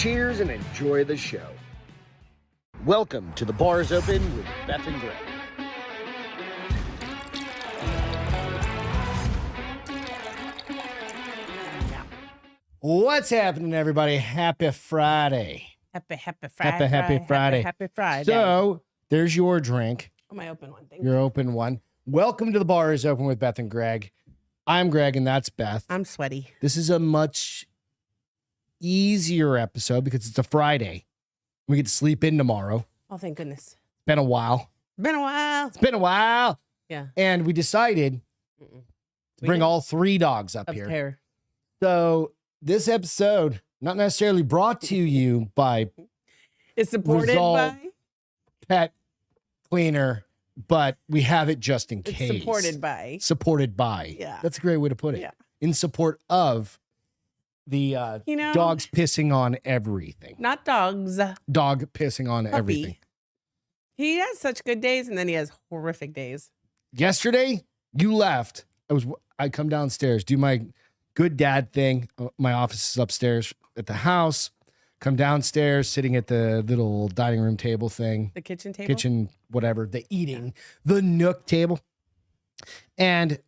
Cheers and enjoy the show. Welcome to The Bar's Open with Beth and Greg. What's happening, everybody? Happy Friday. Happy Friday. Happy Friday. Happy Friday. So, there's your drink. Oh, my open one. Thank Your open one. Welcome to The Bar is Open with Beth and Greg. I'm Greg, and that's Beth. I'm sweaty. This is a much easier episode because it's a Friday. We get to sleep in tomorrow. Oh, thank goodness. Been a while. It's been a while. Yeah. And we decided to bring all three dogs up here. So this episode, not necessarily brought to you by It's supported Resolve by Pet Cleaner, but we have it just in It's case. supported by. Yeah. That's a great way to put it. Yeah. In support of the dogs pissing on everything. Not dogs. Dog pissing on Puppy. everything. He has such good days and then he has horrific days. Yesterday, you left. I come downstairs, do my good dad thing. My office is upstairs at the house. Come downstairs, sitting at the little dining room table thing. The kitchen table? Kitchen, whatever, the eating, the nook table. And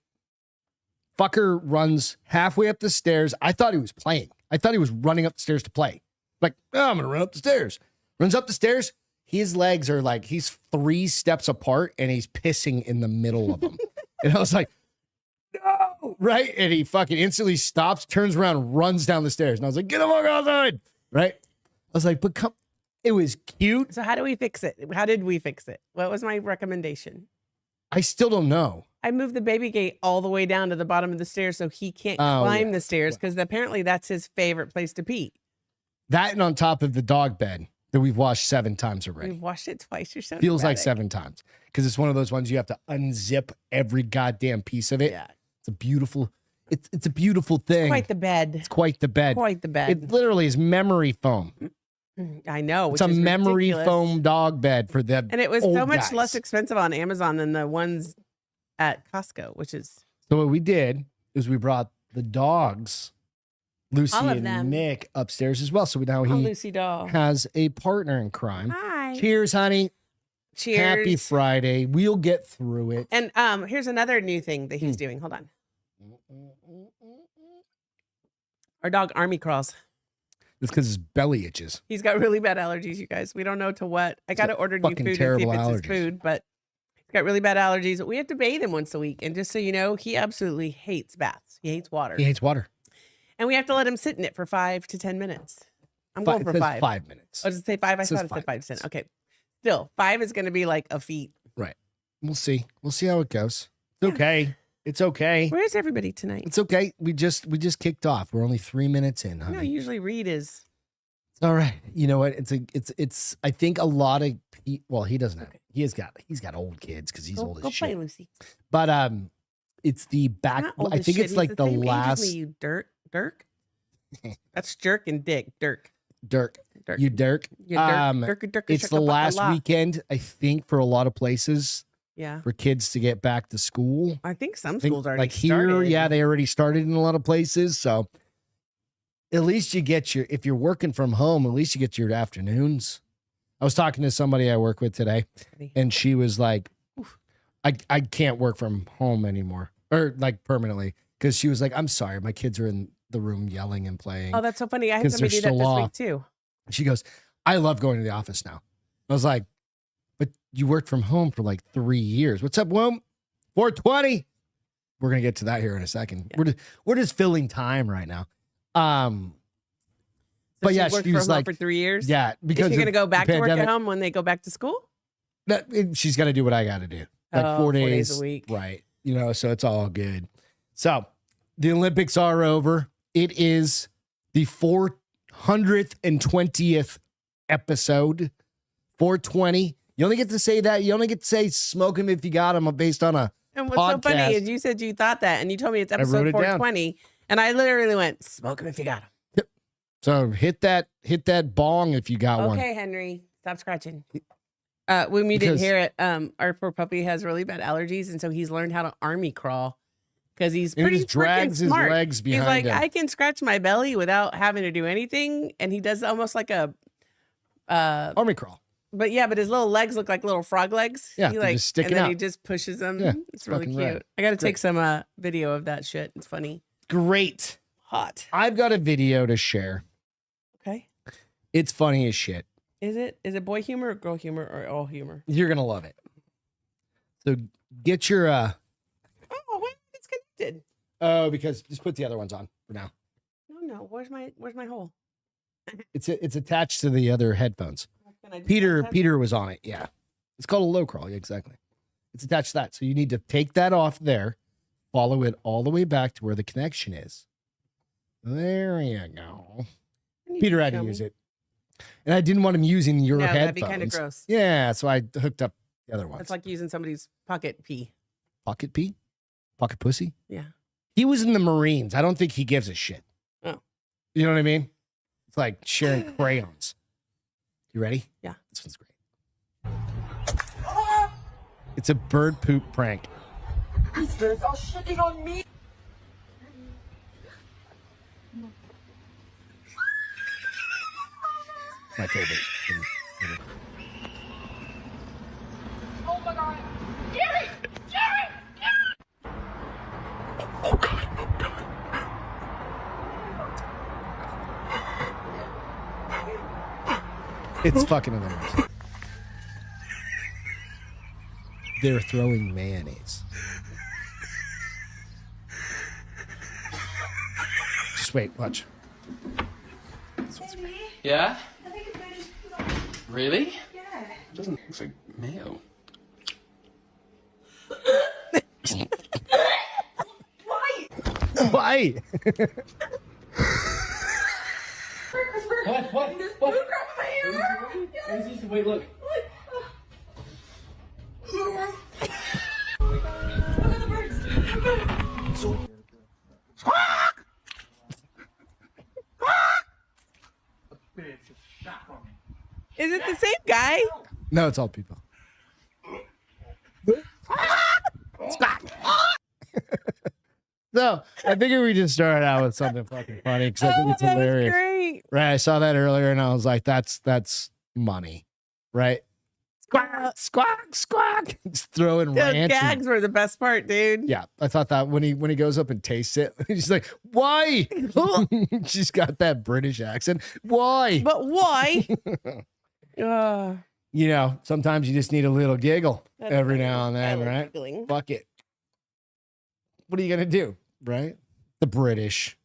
fucker runs halfway up the stairs. I thought he was playing. I thought he was running up the stairs to play. Like, oh, I'm going to run up the stairs. Runs up the stairs. His legs are like, he's 3 steps apart and he's pissing in the middle of them. And I was like, no, right? And he fucking instantly stops, turns around, runs down the stairs. And I was like, get the fuck outside, right? I was like, but come, it was cute. So how do we fix it? How did we fix it? What was my recommendation? I still don't know. I moved the baby gate all the way down to the bottom of the stairs so he can't climb the stairs because apparently that's his favorite place to pee. That and on top of the dog bed that we've washed 7 times already. We've washed it twice. You're so Feels like dramatic. 7 times because it's one of those ones you have to unzip every goddamn piece of it. Yeah. It's a beautiful, it's a beautiful thing. Quite the bed. It's quite the bed. Quite the bed. It literally is memory foam. I know. It's a memory foam dog bed for them. And it was old so much guys. less expensive on Amazon than the ones at Costco, which is So what we did is we brought the dogs, Lucy all of and them. Nick, upstairs as well. So now he Lucy doll. has a partner in crime. Hi. Cheers, honey. Cheers. Happy Friday. We'll get through it. And here's another new thing that he's doing. Hold on. Our dog army crawls. It's because his belly itches. He's got really bad allergies, you guys. We don't know to what. I got to order new fucking food and see if terrible it's his allergies. food, but he's got really bad allergies. We have to bathe him once a week. And just so you know, he absolutely hates baths. He hates water. He hates water. And we have to let him sit in it for 5 to 10 minutes. I'm It going for says 5. 5 minutes. Oh, does it say 5? I It says thought it said 5 5 to 10. minutes. Okay. Still, 5 is going to be like a feat. Right. We'll see. We'll see how it goes. It's okay. It's okay. Where's everybody tonight? It's okay. We just kicked off. We're only 3 minutes in, No, honey. usually Reed is. It's all right. You know what? It's I think a lot of well, he doesn't have. He's got old kids because he's old Go as play, shit. Lucy. But it's the back. Not old I as think shit. it's He's like the same age as last me, you Dirk. That's jerk and dick. Dirk. Dirk. Dirk. You Dirk. You Dirk. It's the last weekend, I think, for a lot of places Yeah. for kids to get back to school. I think some I think, schools already like here, started. yeah, they already started in a lot of places. So at least you get if you're working from home, at least you get your afternoons. I was talking to somebody I work with today, and she was like, I can't work from home anymore, or like permanently, because she was like, I'm sorry, my kids are in the room yelling and playing. Oh, that's so funny. I had 'Cause somebody do they're that still this off. week too. She goes, I love going to the office now. I was like, but you worked from home for like 3 years. What's up, Womb? 420. We're going to get to that here in a second. Yeah. We're just filling time right now. So But she yeah, worked she was from home like, for 3 years. yeah, because Is she going to of go back the to work at pandemic. home when they go back to school? She's got to do what I got to do. Like 4 days a week. Right. You know, so it's all good. So the Olympics are over. It is the 420th episode. 420. You only get to say that. You only get to say smoke him if you got him based on a And what's so funny podcast. is you said you thought that, and you told me it's wrote episode it down. 420, and I literally went, smoke him if you got him. So hit that bong if you got one. Okay, Henry, stop scratching. When we didn't Because- hear it, our poor puppy has really bad allergies, and so he's learned how to army crawl. because he's And he pretty just drags freaking his smart. legs behind He's like, him. I can scratch my belly without having to do anything, and he does almost like a Army crawl. but his little legs look like little frog legs. Yeah, he they're like just sticking and then out. he just pushes them. Yeah, it's really fucking cute. rad. I got to Great. take some video of that shit. It's funny. Great. Hot. I've got a video to share. Okay. It's funny as shit. Is it boy humor or girl humor or all humor? You're gonna love it. So get your Oh, wait, it's connected. oh, because just put the other ones on for now. No. Where's my hole? It's attached to the other headphones. Can I just Peter touch it? Peter was on it. Yeah. It's called a low crawl. Yeah, exactly. It's attached to that. So you need to take that off there, follow it all the way back to where the connection is. There you go. You Peter can had to show use me. it. And I didn't want him using your No, headphones. that'd be kind of gross. Yeah, so I hooked up the other ones. It's like using somebody's pocket pee. Pocket pee? Pocket pussy? Yeah. He was in the Marines. I don't think he gives a shit. Oh. You know what I mean? It's like sharing crayons. You ready? Yeah. This one's great. It's a bird poop prank. These birds are shitting on me. My favorite. Oh my god. Jerry! Jerry! Jerry! Oh god, oh god. It's fucking hilarious. They're throwing mayonnaise. Just wait, watch. Yeah? I think it's gonna just put on. Really? Yeah. Doesn't look like mayo. Why? Why? What? There's food crap in my hair. Yes. Wait, look. Look at the birds. Is it the same guy? No, it's all people. So I figured we just started out with something fucking funny because I think it's that's hilarious. great. Right? I saw that earlier and I was like, that's money, right? Squawk, squawk, squawk. Just throwing Those ranch. gags were the best part, dude. Yeah, I thought that when he goes up and tastes it, he's like, "Why?" She's got that British accent. Why? But why? You know, sometimes you just need a little giggle That's every funny. now and I then, like right? giggling. Fuck it. What are you gonna do, right? The British.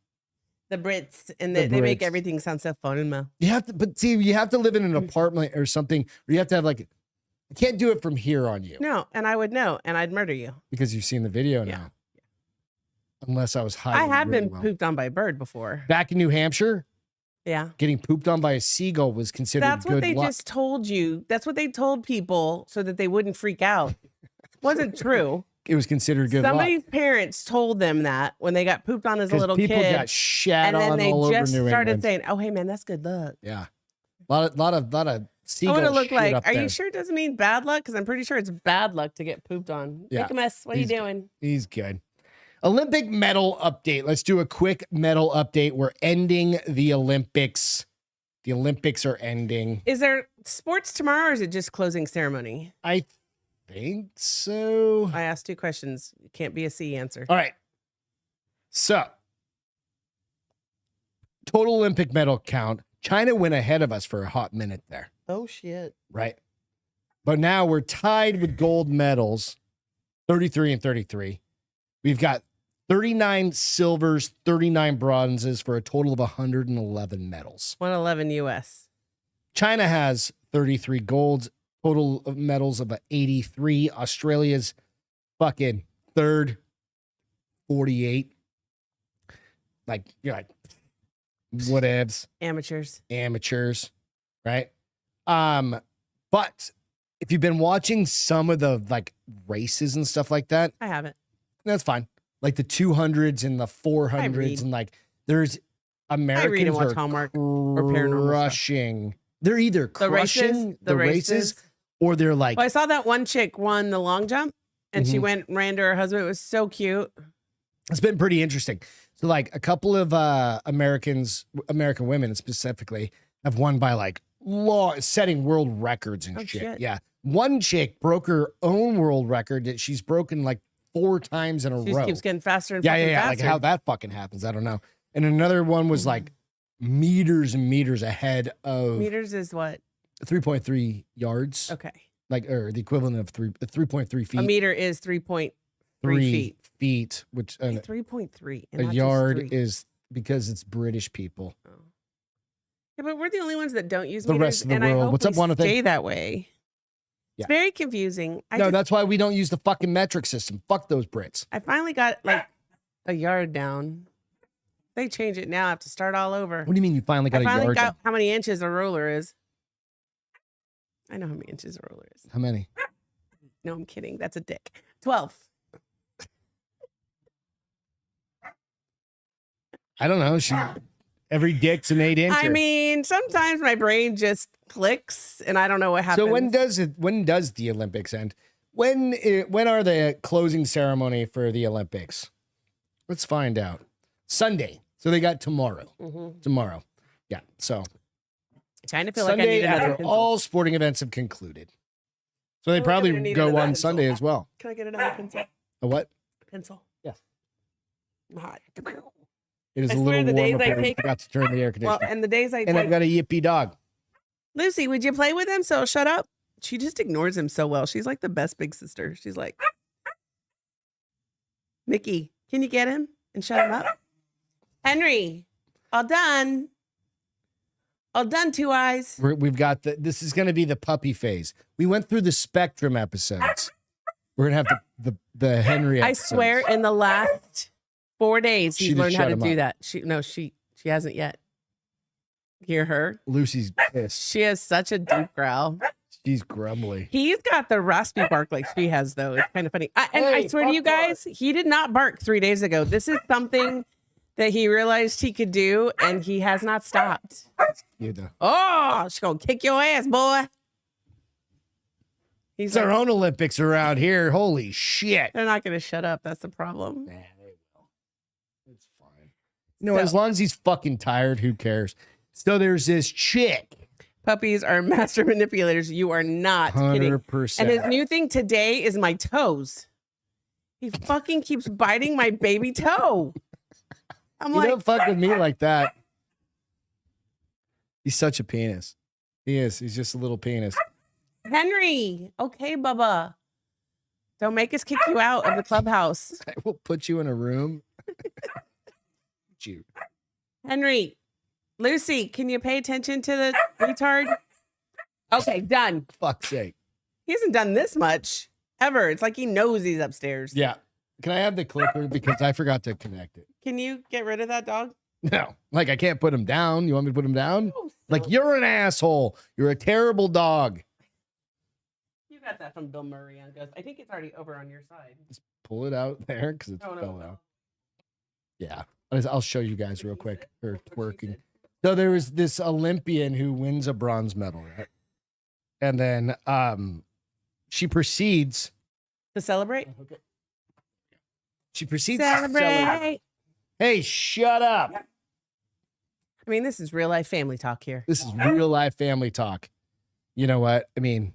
The Brits, and The they make Brits. everything sound so fun, Mo. You have to, but see, you have to live in an apartment or something, or you have to have like, you can't do it from here on you No, and I would know, and I'd murder you. because you've seen the video Yeah. now. Unless I was hiding. I have really been well. pooped on by a bird before. Back in New Hampshire, Yeah. getting pooped on by a seagull was considered That's good what they luck. just told you. That's what they told people so that they wouldn't freak out. Wasn't true. It was considered good luck. Somebody's parents told them that when they got pooped on as a 'Cause little people kid. got shat And then on they all over just New started England. saying, "Oh, hey man, that's good luck." Yeah, a lot of I seagull want to look shit like. up Are there. you sure it doesn't mean bad luck? Because I'm pretty sure it's bad luck to get pooped on. Yeah. Make a mess. What are you He's- doing? He's good. Olympic medal update. Let's do a quick medal update. We're ending the Olympics. The Olympics are ending. Is there sports tomorrow, or is it just closing ceremony? I think so. I asked 2 questions. It can't be a C answer. All right. So, total Olympic medal count. China went ahead of us for a hot minute there, Oh shit! right? But now we're tied with gold medals, 33 and 33. We've got 39 silvers, 39 bronzes for a total of 111 medals. 111 U.S. China has 33 golds, total of medals of 83. Australia's fucking third, 48. Like, you're like, whatevs, Amateurs. right? But if you've been watching some of the like races and stuff like that, I haven't. that's fine. Like the 200s and the 400s read. and like there's I read and Americans watch are Hallmark paranormal stuff. crushing. They're either The crushing races. The races. or they're like, Well, I saw that one chick won the long jump, and she Mhm. ran to her husband. It was so cute. It's been pretty interesting. So like a couple of American women specifically have won by like setting world records and shit. Yeah. One chick broke her own world record that she's broken like 4 times in a She row. just keeps getting faster and yeah. faster. Like how that fucking happens, I don't know. And another one was like meters and meters ahead of Meters is what? 3.3 yards. Okay. Like, or the equivalent of 3.3 feet. A meter is 3.3 feet, which 3.3. a yard is because it's British people. Oh. Yeah, but we're the only ones that don't use The meters, rest of the and world. I hope What's up, we Juanita? stay that way. Yeah. It's very confusing. That's why we don't use the fucking metric system. Fuck those Brits. I finally got like a yard down. They change it now. I have to start all over. What do you mean you finally got I finally a yard? got how many inches a ruler is. I know how many inches a ruler is. How many? No, I'm kidding. That's a dick. 12. I don't know. Every dick's an 8 inch. I mean, sometimes my brain just clicks and I don't know what happens. So when does the Olympics end? When are the closing ceremony for the Olympics? Let's find out. Sunday. So they got tomorrow. Tomorrow. Yeah. So I kind of feel Sunday like I need another after pencil. all sporting events have concluded. So they I feel like I'm probably gonna need go another on pencil. Sunday as well. Can I get another pencil? A what? Pencil. Yes. I'm hot. It is I a swear little the warm days up I here. I take- forgot to turn the air Well, conditioner. and the days I And I've take, got a yippee dog. Lucy, would you play with him? So shut up. She just ignores him so well. She's like the best big sister. She's like, Mickey, can you get him and shut him up? Henry, all done. All done, Two Eyes. We've got this is going to be the puppy phase. We went through the Spectrum episodes. We're going to have the Henry I episodes. swear in the last 4 days, She he's just learned how shut to him do up. that. She hasn't yet. Hear her? Lucy's pissed. She has such a deep growl. She's grumbly. He's got the raspy bark like she has, though. It's kind of funny. And I Hey, swear to you fuck guys, he did not bark 3 days ago. This is something that he realized he could do, and he has not stopped. You know. Oh, she's going to kick your ass, boy. He's It's our like, own Olympics around here. Holy shit. they're not going to shut up. That's the problem. Nah, they will. It's fine. As long as he's fucking tired, who cares? So there's this chick. Puppies are master manipulators. You are not kidding. 100%. And his new thing today is my toes. He fucking keeps biting my baby toe. I'm You like, don't fuck with me like that. He's such a penis. He is. He's just a little penis. Henry, okay, Bubba. Don't make us kick you out of the clubhouse. I will put you in a room. You. Henry, Lucy, can you pay attention to the retard? Okay, done. Fuck's sake. He hasn't done this much ever. It's like he knows he's upstairs. Yeah. Can I have the clicker? Because I forgot to connect it. Can you get rid of that dog? No. Like, I can't put him down. You want me to put him down? Oh, Like, silly. you're an asshole. You're a terrible dog. You got that from Bill Murray on Ghost. I think it's already over on your side. Pull it out there because it's Oh, no. fell out. Yeah. I'll show you guys real quick. Her twerking. So there was this Olympian who wins a bronze medal, right? And then she proceeds. To celebrate? She proceeds to celebrate. Celebrate. Hey, shut up. I mean, this is real life family talk here. This is real life family talk. You know what? I mean,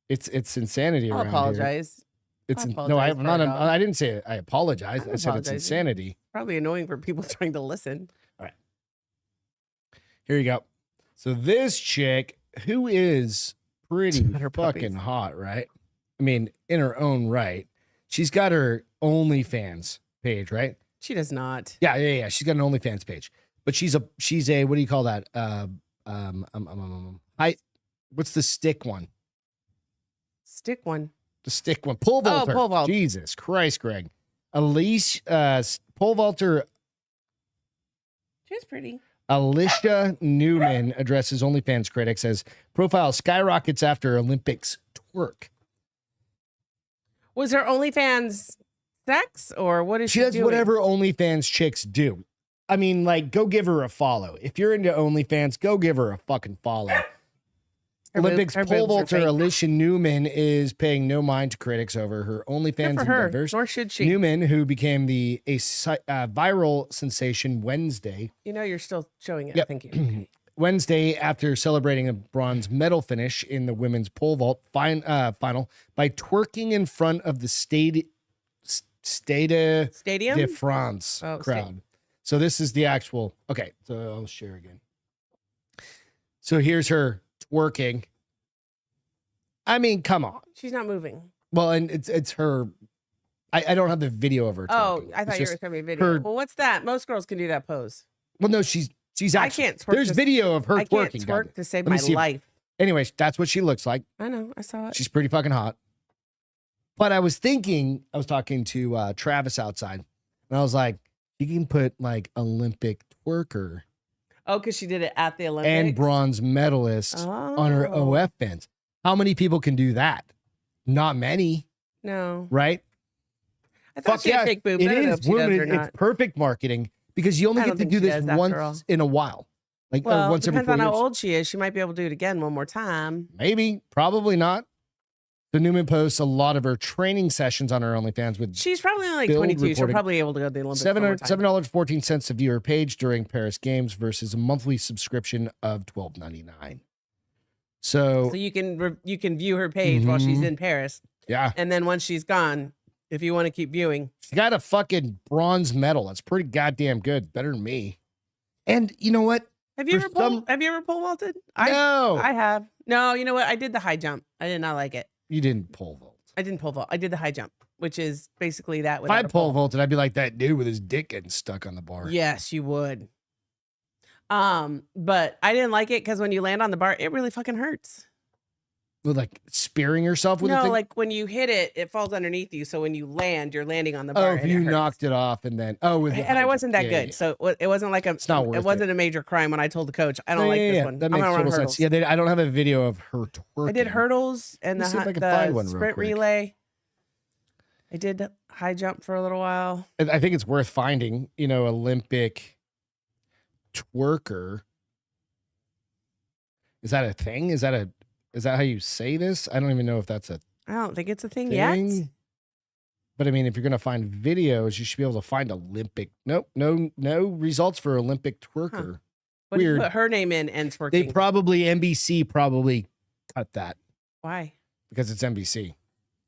it's insanity I'll around here. apologize. It's I no, apologize I'm for our not. dog. I didn't say it. I apologize. I said it's apologizing. insanity. Probably annoying for people trying to listen. Here you go. So this chick, who is pretty Her fucking puppies. hot, right? I mean, in her own right, she's got her OnlyFans page, right? She does not. Yeah. She's got an OnlyFans page, but she's a what do you call that? What's the stick one? Stick one. The stick one. Pole vaulter. pole vault. Jesus Christ, Greg. Elise, pole vaulter She's pretty. Alicia Newman addresses OnlyFans critics as profile skyrockets after Olympics twerk. Was her OnlyFans sex or what is She she does doing? whatever OnlyFans chicks do. I mean, like, go give her a follow. If you're into OnlyFans, go give her a fucking follow. Olympics her pole boobs are vaulter fake. Alicia Newman is paying no mind to critics over her Good OnlyFans for her. endeavors. Nor should she. Newman, who became viral sensation Wednesday, You know, you're still showing it. Yep. Thank you. Wednesday after celebrating a bronze medal finish in the women's pole vault final by twerking in front of the Stade Stadium? de France Oh, crowd. So this is the actual. Okay, so I'll share again. So here's her twerking. I mean, come on. She's not moving. Well, and it's her. I don't have the video of her. Oh, twerking. I thought It's you just were going to be video. her- Well, what's that? Most girls can do that pose. Well, no, she's I actually. can't twerk. There's to, video of her I can't twerking. twerk to save Let me my see if- life. Anyways, that's what she looks like. I know. I saw it. She's pretty fucking hot. But I was thinking, I was talking to Travis outside, and I was like, you can put like Olympic twerker Oh, because she did it at the Olympics. and bronze medalist on her Oh. OF fans. How many people can do that? Not many, No. right? I thought she had fake boobs. It I don't know is. if she does Women, or it's not. perfect marketing because you only I get don't to think do she this does, after all. once in a while. Like Well, once every depends 4 on years. how old she is. She might be able to do it again one more time. Maybe, probably not. The Newman posts a lot of her training sessions on her OnlyFans with She's probably only like Bill 22. She'll reporting probably be able to go to the Olympics one more time. $7.14 to view her page during Paris Games versus a monthly subscription of $12.99. So So you can view her page while she's Mhm. in Paris, yeah, and then once she's gone, if you want to keep viewing, she got a fucking bronze medal. That's pretty goddamn good. Better than me. And you know what? have you For ever pole, some- have you ever pole vaulted? No, I have. No, you know what? I did the high jump. I did not like it. you didn't pole vault. I didn't pole vault. I did the high jump, which is basically that. If I without a pole vaulted, I'd be like that dude with his dick getting stuck on the bar. Yes, you would. But I didn't like it because when you land on the bar, it really fucking hurts. With like spearing yourself with a No, thing. like when you hit it, it falls underneath you. So when you land, you're landing on the oh, bar. if and you it hurts. knocked it off and then with the And I wasn't that yeah, good, yeah. so it wasn't like a. It's not worth It it. wasn't a major crime when I told the coach, I don't like this one. That I'm makes gonna run total hurdles. sense. Yeah, I don't have a video of her twerking. I did hurdles and Let me see if I the, can find one the real sprint quick. relay. I did high jump for a little while. I think it's worth finding. Olympic twerker. Is that a thing? Is that how you say this? I don't even know if that's a I don't think it's a thing, thing. yet. But I mean, if you're gonna find videos, you should be able to find Olympic. Nope, no results for Olympic twerker. What do you Weird. put her name in and twerking? They NBC probably cut that Why? because it's NBC.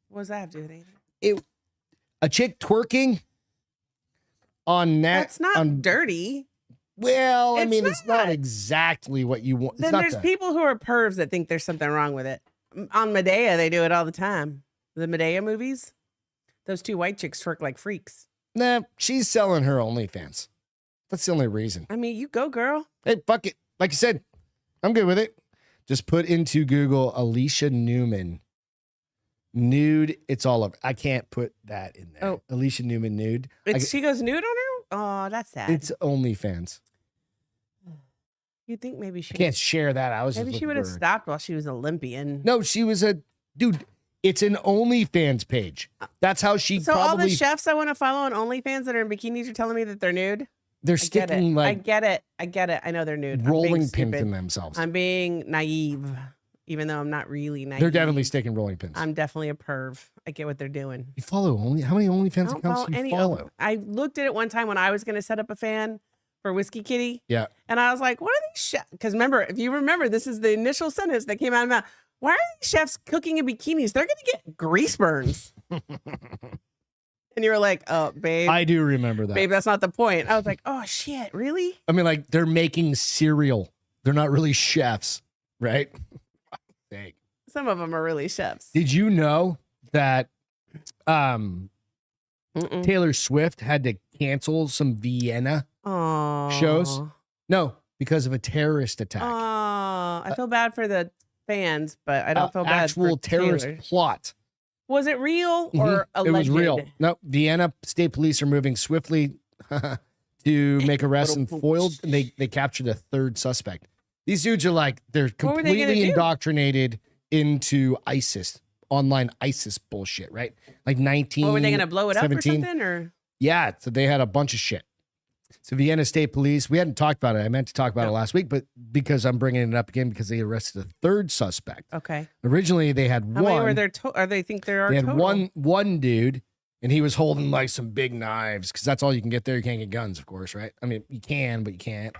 What does that have to do with anything? A chick twerking on net. That's not on, dirty. Well, I It's mean, it's not not. exactly what you want. It's Then not there's the- people who are pervs that think there's something wrong with it. On Medea, they do it all the time. The Medea movies, those two white chicks twerk like freaks. Nah, she's selling her OnlyFans. That's the only reason. I mean, you go, girl. Hey, fuck it. Like I said, I'm good with it. Just put into Google Alicia Newman nude. It's all over. I can't put that in there. Oh. Alicia Newman nude. She goes nude on her. Oh, that's sad. It's OnlyFans. You'd think maybe she I can't share that. I was maybe just she would looking have for- stopped while she was Olympian. No, she was a dude. It's an OnlyFans page. That's how she So all probably. the chefs I want to follow on OnlyFans that are in bikinis are telling me that they're nude. they're I get it. sticking I like get it. I get it. I know they're nude. I'm being rolling pins stupid. in themselves. I'm being naive, even though I'm not really naive. They're definitely sticking rolling pins. I'm definitely a perv. I get what they're doing. You follow only how many I OnlyFans don't accounts follow do you any. follow? I looked at it one time when I was going to set up a fan for Whiskey Kitty. Yeah. And I was like, what are these chefs? Because if you remember, this is the initial sentence that came out of my mouth. Why are these chefs cooking in bikinis? They're going to get grease burns. And you were like, oh, babe. I do remember that. Babe, that's not the point. I was like, oh, shit, really? I mean, like they're making cereal. They're not really chefs, right? Dang. Some of them are really chefs. Did you know that Mm-mm. Taylor Swift had to cancel some Vienna Aw. shows? No, because of a terrorist attack. Aw. I feel bad for the fans, but I don't feel bad Actual for terrorist Taylor. plot. Was it real Mhm. or alleged? It was real. No, Vienna state police are moving swiftly to make arrests and foiled. And they captured a third suspect. These dudes are like they're What were they gonna completely do? indoctrinated into ISIS, online ISIS bullshit, right? Like 19. What, were they going to blow it up or 17. something? Or Yeah, so they had a bunch of shit. So Vienna State Police, we hadn't talked about it. I meant to talk about it last week, but because I'm bringing it up again because they arrested a third suspect. Okay. Originally, they had How one. many were there? Or they think there are They had total? one dude, and he was holding like some big knives because that's all you can get there. You can't get guns, of course, right? I mean, you can, but you can't.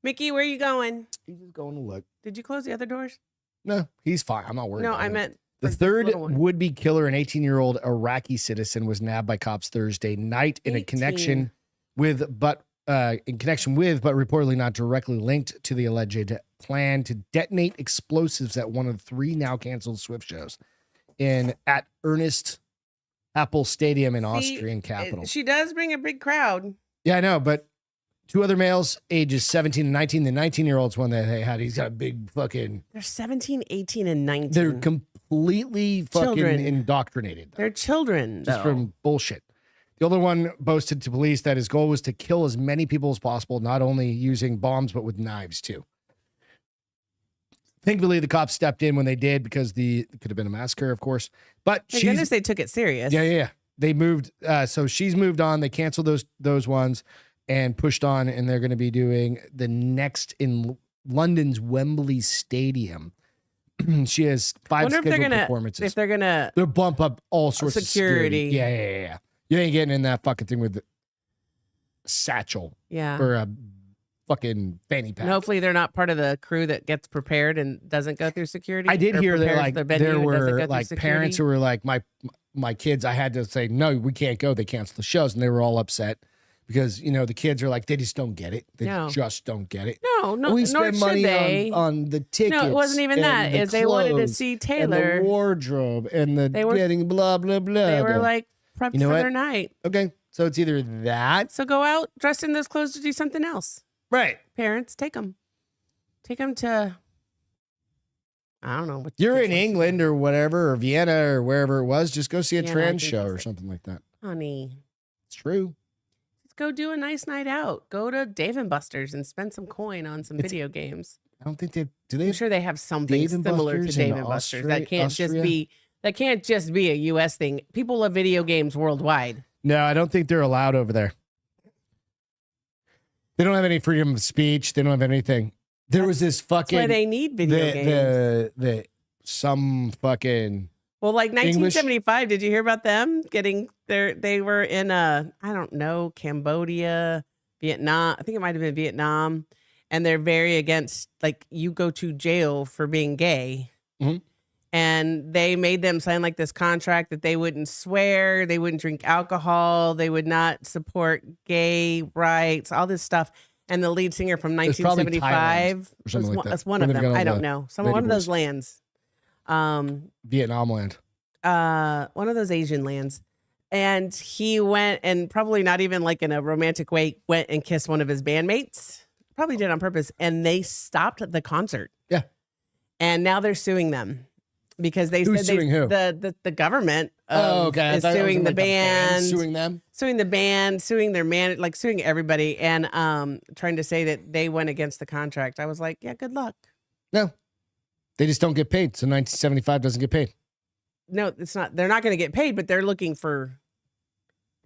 Mickey, where you going? He's just going to look. Did you close the other doors? No, he's fine. I'm not worried. No, about I him. meant The for third little one. would-be killer, an 18-year-old Iraqi citizen, was nabbed by cops Thursday night in 18. connection with, but reportedly not directly linked to the alleged plan to detonate explosives at one of 3 now canceled Swift shows at Ernest Happel Stadium in Austrian capital. She does bring a big crowd. Yeah, I know, but 2 other males, ages 17 and 19. The 19-year-old's one that they had. He's got a big fucking. They're 17, 18, and 19. They're completely fucking Children. indoctrinated. They're children, Just though. from bullshit. The other one boasted to police that his goal was to kill as many people as possible, not only using bombs, but with knives, too. Thankfully, the cops stepped in when they did because it could have been a massacre, of course. But Thank goodness they took it serious. Yeah. They moved. So she's moved on. They canceled those ones and pushed on, and they're going to be doing the next in London's Wembley Stadium. She has 5 scheduled performances. If they're gonna They'll bump up all sorts of security. Yeah. You ain't getting in that fucking thing with a satchel Yeah. or a fucking fanny pack. And hopefully they're not part of the crew that gets prepared and doesn't go through security. I did or hear that prepares like the venue there and doesn't go were through like security. parents who were like my kids. I had to say no, we can't go. They canceled the shows, and they were all upset because the kids are like they just don't get it. They No. just don't get it. No, we nor spend should money they. on the tickets. No, it wasn't even and that. the Is they wanted to clothes see and Taylor. the wardrobe and the They were- getting blah blah blah. They were like prepped You know for what? their night. okay, so it's either that So go out dressed in those clothes to do something else. right. Parents, take them. Take them to. I don't know. What You're in kids like. England or whatever, or Vienna or wherever it was. Just go see a Vienna, I trans think show it's or like- something like that. Honey, It's true. just go do a nice night out. Go to Dave and Buster's and spend some coin on some It's- video games. I don't think they do. They I'm sure they have something Dave and similar to Buster's Dave in and Buster's. Austria- That can't just Austria? be. That can't just be a U.S. thing. People love video games worldwide. No, I don't think they're allowed over there. They don't have any freedom of speech. They don't have anything. There was this That's why fucking they need video games. some fucking Well, like English- 1975, did you hear about them getting there? They were in I don't know, Cambodia, Vietnam. I think it might have been Vietnam. And they're very against, like, you go to jail for being gay. Mhm. And they made them sign like this contract that they wouldn't swear, they wouldn't drink alcohol, they would not support gay rights, all this stuff. And the lead singer from It's probably 1975 or something was like that. that's one Where of they're them. gonna I don't go know. Lady One of those Boys. lands. Vietnam land. One of those Asian lands. And he went, and probably not even like in a romantic way, went and kissed one of his bandmates. Probably did on purpose. And they stopped the concert. Yeah. And now they're suing them because they Who's said suing who? the government Okay. I is thought it was suing the like band, suing them. suing the band, suing their man, like suing everybody, and trying to say that they went against the contract. I was like, yeah, good luck. No, they just don't get paid. So 1975 doesn't get paid. No, it's not. They're not going to get paid, but they're looking for.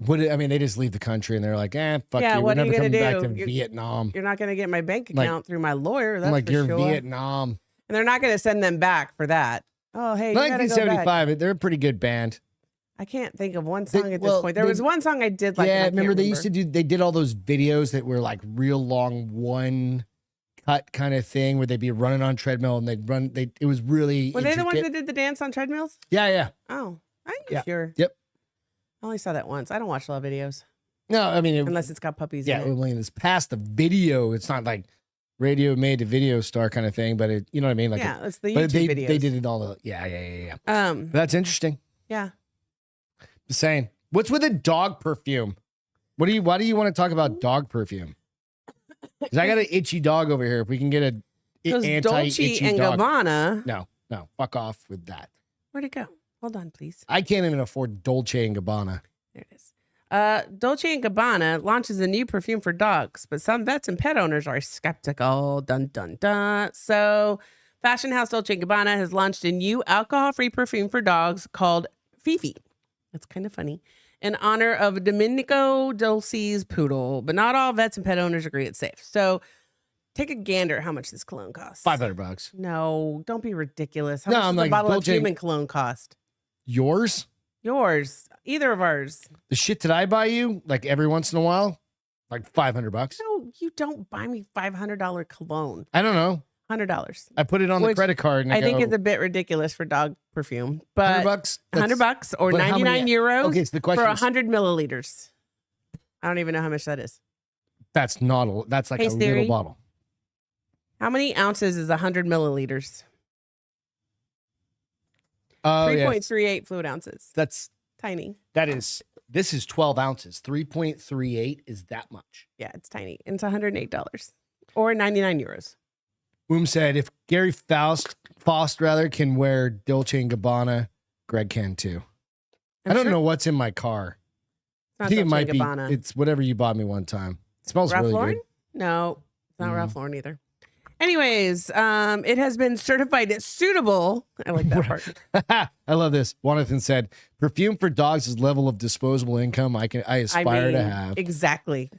I mean, they just leave the country and they're like, fuck Yeah, you. what We're are you never gonna coming back do? to Vietnam. You're not going to get my bank Like- account through my lawyer. That's I'm like, for you're sure. Vietnam. And they're not going to send them back for that. Oh, hey, you gotta go back. 1975, they're a pretty good band. I can't think of one song at this well, point. There they- was one song I did like. Yeah, remember they used to do, they did all those videos that were like real long one cut kind of thing where they'd be running on treadmill and it was really Were they the ones intricate. that did the dance on treadmills? Yeah. Oh, I'm Yeah. sure. Yep. I only saw that once. I don't watch a lot of videos No, I mean, unless it's got puppies yeah, in it. I mean, it's past the video. It's not like radio made to video star kind of thing, but you know what I mean? Like, Yeah, it's the but YouTube they videos. did it all. Yeah. Um, That's interesting. yeah. Just saying. What's with a dog perfume? Why do you want to talk about dog perfume? Because I got an itchy dog over here. If we can get a Because Dolce anti-itchy and dog. Gabbana. No, fuck off with that. Where'd it go? Hold on, please. I can't even afford Dolce and Gabbana. There it is. Dolce & Gabbana launches a new perfume for dogs, but some vets and pet owners are skeptical. Dun, dun, dun. So, fashion house Dolce & Gabbana has launched a new alcohol-free perfume for dogs called Fifi. That's kind of funny. in honor of Domenico Dulce's poodle, but not all vets and pet owners agree it's safe. So take a gander at how much this cologne costs. $500. No, don't be ridiculous. How No, much I'm does like, a bottle of Dolce- human cologne cost? Yours? Yours. Either of ours. The shit that I buy you, like every once in a while, like $500. No, you don't buy me $500 cologne. I don't know. $100. I put it on the Which credit card, and I think go, it's a bit ridiculous for dog perfume, but $100. $100 or but how many- 99 euros Okay, so the for question is, 100 milliliters. I don't even know how much that is. that's not a, that's like Hey, a Siri. little bottle. How many ounces is 100 milliliters? Oh, yeah. 3.38 fluid ounces. Tiny. This is 12 ounces. 3.38 is that much. Yeah, it's tiny. And it's $108 or 99 euros. Boom said, if Gary Faust can wear Dolce & Gabbana, Greg can too. I don't know what's in my car. I think it might be, it's whatever you bought me one time. It smells Ralph really Lauren? good. No, it's not Ralph Lauren either. Anyways, it has been certified suitable. I like that part. I love this. Jonathan said, perfume for dogs is level of disposable income I aspire to have. Exactly.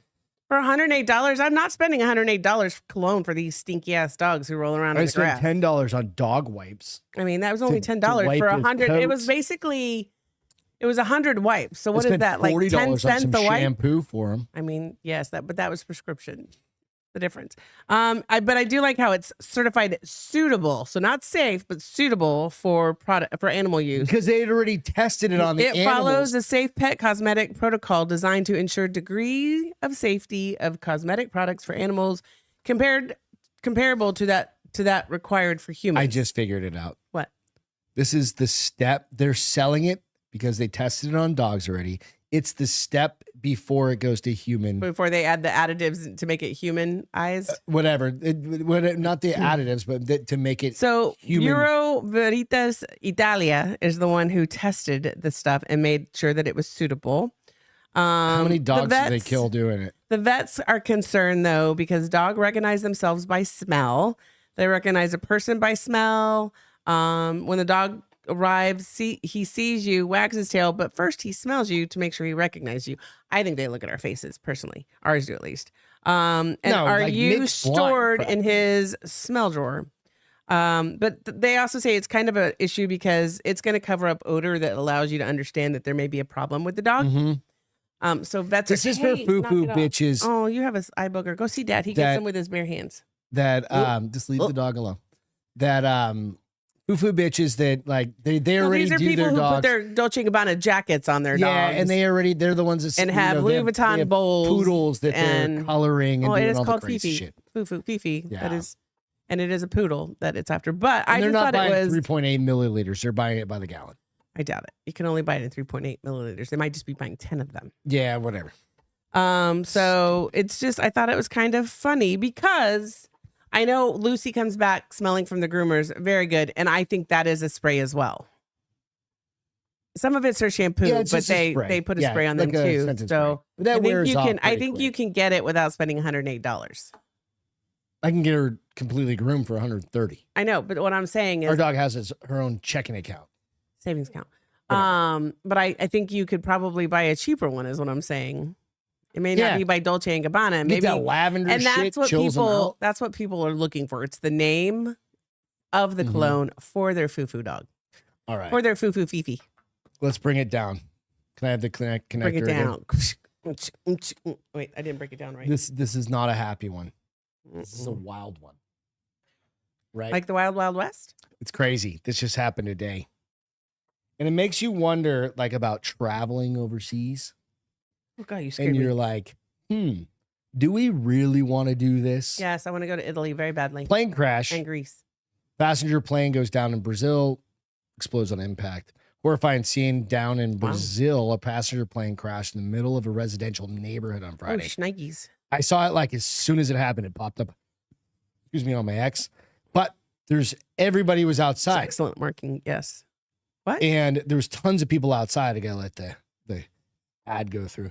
For $108, I'm not spending $108 for cologne for these stinky ass dogs who roll around in I the grass. spent $10 on dog wipes. I mean, that was only $10 wipe for his 100. It was coats. basically, it was 100 wipes. So what I is spent that? Like $40 10 on cents some a wipe? shampoo for him. I mean, yes, but that was prescription. The difference. But I do like how it's certified suitable. So not safe, but suitable for animal use. Because they had already tested it on the It animals. follows a safe pet cosmetic protocol designed to ensure degree of safety of cosmetic products for animals comparable to that required for humans. I just figured it out. What? This is the step. They're selling it because they tested it on dogs already. It's the step before it goes to human. Before they add the additives to make it humanized. Whatever. Not the additives, but to make it So human. Euro Veritas Italia is the one who tested the stuff and made sure that it was suitable. How many dogs did they vets- kill doing it? The vets are concerned though because dogs recognize themselves by smell. They recognize a person by smell. When the dog arrives, he sees you, wags his tail, but first he smells you to make sure he recognizes you. I think they look at our faces personally. Ours do at least. And No, are like you mixed blind, stored but- in his smell drawer? But they also say it's kind of an issue because it's going to cover up odor that allows you to understand that there may be a problem with the dog. So vets This are, is for "Hey, foo knock foo it off." bitches Oh, you have a eye booger. Go see Dad. He That- gets them with his bare hands. that just leave the dog alone. That foo foo bitches that like they No, already these are do people their who dogs. put their Dolce & Gabbana jackets on their yeah, dogs. and they're the ones that And you have know, Louis they have Vuitton bowls poodles that they're and- coloring and Oh, it doing is all the called crazy Fifi. shit. Foo Fifi. Yeah. That is, and it is a poodle that it's after. But And I they're just not thought it buying was. 3.8 milliliters. They're buying it by the gallon. I doubt it. You can only buy it in 3.8 milliliters. They might just be buying 10 of them. Yeah, whatever. So it's just I thought it was kind of funny because I know Lucy comes back smelling from the groomers very good, and I think that is a spray as well. Some of it's her shampoo, Yeah, it's but just a spray. they put a Yeah, spray on them like a too. scented So spray. But that I think wears you off can I pretty think you quick. can get it without spending $108. I can get her completely groomed for 130. I know, but what I'm saying Our is dog has her own checking account. savings account. Whatever. But I think you could probably buy a cheaper one, is what I'm saying. It may Yeah. not be by Dolce and Gabbana, Get maybe, that lavender and shit, that's what chills them people out. that's what people are looking for. It's the name of the Mhm. cologne for their foo-foo dog, All right, for their foo-foo fifi. let's bring it down. Can I have the connector? Break it again? down. Wait, I didn't break it down right. This is not a happy one. This is a wild one. Right? Like the Wild Wild West. It's crazy. This just happened today. And it makes you wonder like about traveling overseas. Oh God, you scared And me. you're like, do we really want to do this? Yes, I want to go to Italy very badly, Plane crash. and Greece. Passenger plane goes down in Brazil, explodes on impact. Horrifying scene down in Wow. Brazil. A passenger plane crashed in the middle of a residential neighborhood on Oh, Friday. shnikes. I saw it like as soon as it happened, it popped up. Excuse me, on my X. But everybody was It's outside. excellent marking. Yes. What? And there was tons of people outside. I gotta let the ad go through.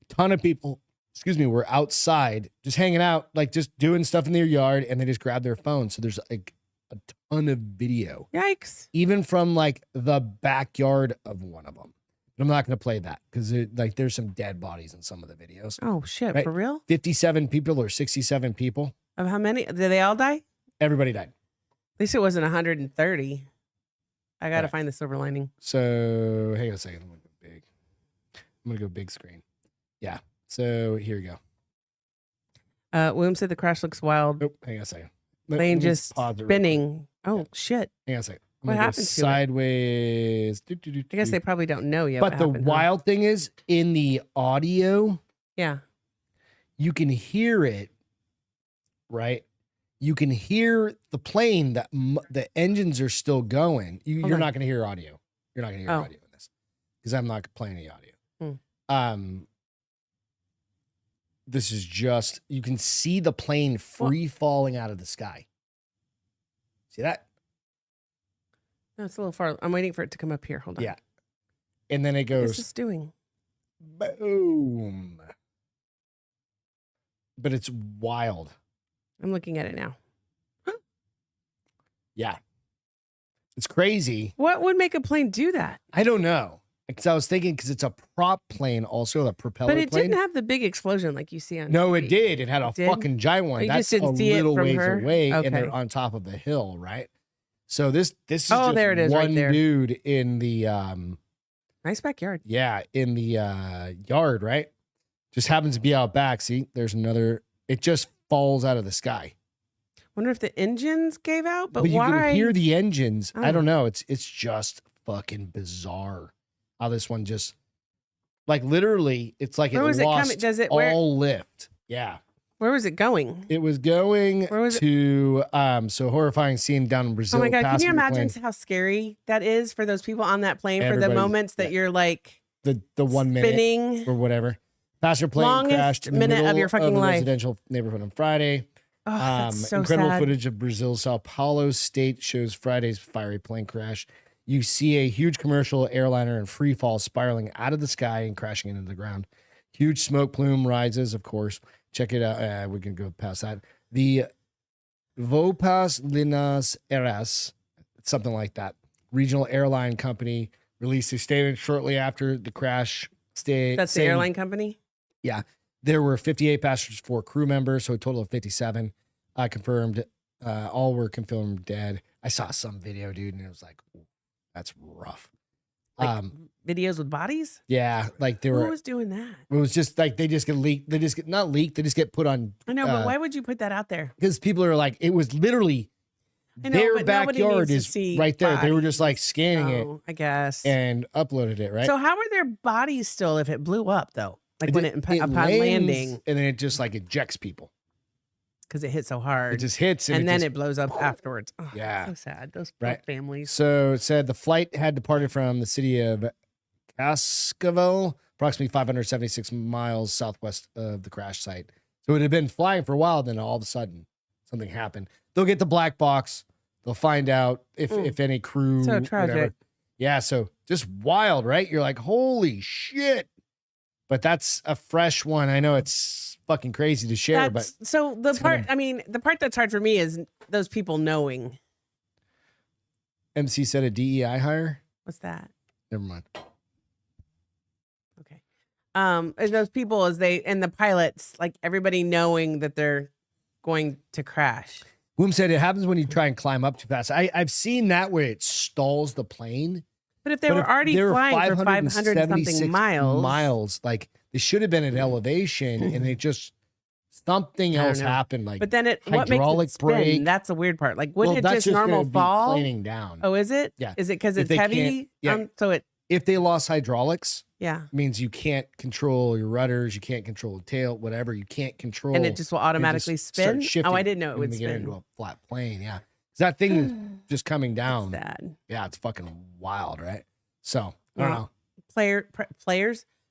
A ton of people, were outside just hanging out, like just doing stuff in their yard, and they just grabbed their phone. So there's like a ton of video, Yikes. even from like the backyard of one of them. But I'm not going to play that because like there's some dead bodies in some of the videos. Oh shit, Right. for real? 57 people or 67 people. Of how many? Did they all die? Everybody died. At least it wasn't 130. I got to Right. find the silver lining. So hang on a second. I'm going to go big. I'm going to go big screen. Yeah. So here we go. William said the crash looks wild. Oh, hang on a second. Plane Let me just pause it real quick. spinning. Oh Yeah. shit. Hang on a second. I'm What gonna go happened to it? sideways. I guess they probably don't know yet. But what the happened, huh? wild thing is in the audio, Yeah. you can hear it, right? You can hear the plane that the engines are still going. You're on. not going to hear audio. You're not going to hear Oh. audio in this because I'm not playing the audio. Hmm. This is just, you can see the plane free falling out of the sky. See that? No, it's a little far. I'm waiting for it to come up here. Hold on. Yeah. And then it What is goes this doing? boom. But it's wild. I'm looking at it now. Yeah. It's crazy. What would make a plane do that? I don't know. Because I was thinking, because it's a prop plane, also a propeller But it plane. didn't have the big explosion like you see on No, TV. it did. It had a did? fucking giant one. Oh, you That's just didn't a see it little from ways her? away, and they're Okay. on top of a hill, right? So this is Oh, just there it is, right one there. dude in the Nice backyard. in the yard, right? Just happens to be out back. See, there's another. It just falls out of the sky. Wonder if the engines gave out, but you why? can hear the engines. I Oh. don't know. It's just fucking bizarre how this one just like literally. It's like Where it was it lost coming? Does it all where? lift. Yeah. Where was it going? It was going Where was it? to so horrifying scene down in Brazil. Oh my god! Can you passenger imagine plane. how scary that is for those people on that plane? For the Everybody- moments that yeah. you're like the 1 minute spinning. or whatever? Passenger plane Longest crashed in the minute of middle your fucking a life. residential neighborhood on Friday. Oh, that's so Incredible sad. footage of Brazil's Sao Paulo state shows Friday's fiery plane crash. You see a huge commercial airliner in free fall spiraling out of the sky and crashing into the ground. Huge smoke plume rises, of course. Check it out. We can go past that. The Vopas Linas Aéreas, something like that, regional airline company released a statement shortly after the crash. That's the saying airline company. there were 58 passengers, 4 crew members, so a total of 57 confirmed. All were confirmed dead. I saw some video, dude, and it was like, ooh, that's rough. Like videos with bodies. Yeah, like they Who were. was doing that? It was just like they just get leaked. They just get not leaked. They just get put on I know, but why would you put that out there? because people are like, it was literally I know, their but nobody backyard needs to is see right there. They were just like bodies. scanning it Oh, I guess. and uploaded it. Right. So how are their bodies still if it blew up though? Like when it upon lands, landing, and then it just like ejects people. because it hit so hard. It just hits and then just, it blows up afterwards. Oh, Yeah. so sad. Those poor Right. families. So it said the flight had departed from the city of Cascavel, approximately 576 miles southwest of the crash site. So it had been flying for a while. Then all of a sudden, something happened. They'll get the black box. They'll find out if any crew. So tragic. Whatever. Yeah. So just wild, right? You're like, holy shit. But that's a fresh one. I know it's fucking crazy to share, but So the it's part, kinda- I mean, the part that's hard for me is those people knowing. MC said a DEI hire. What's that? Never mind. Okay. As those people as they and the pilots, like everybody knowing that they're going to crash. Boom said it happens when you try and climb up too fast. I've seen that where it stalls the plane. But if they But were if already they were flying for 500 something 576 miles, like they should have been at elevation, and it just something I don't else know. happened. Like, but then what makes hydraulic it spin? brake. That's the weird part. Like, well, wouldn't it that's just normal gonna be fall? planing down. Oh, is it? Yeah. Is it because If it's they can't- heavy? yeah. So it, If they lost hydraulics, yeah. it means you can't control your rudders, you can't control the tail, whatever. You can't control, And it just will automatically just start spin? shifting Oh, I didn't know it when would they get into spin. a flat plane. Yeah, 'cause that thing is just coming down. Sad. Yeah, it's fucking wild, right? So I don't Well, know.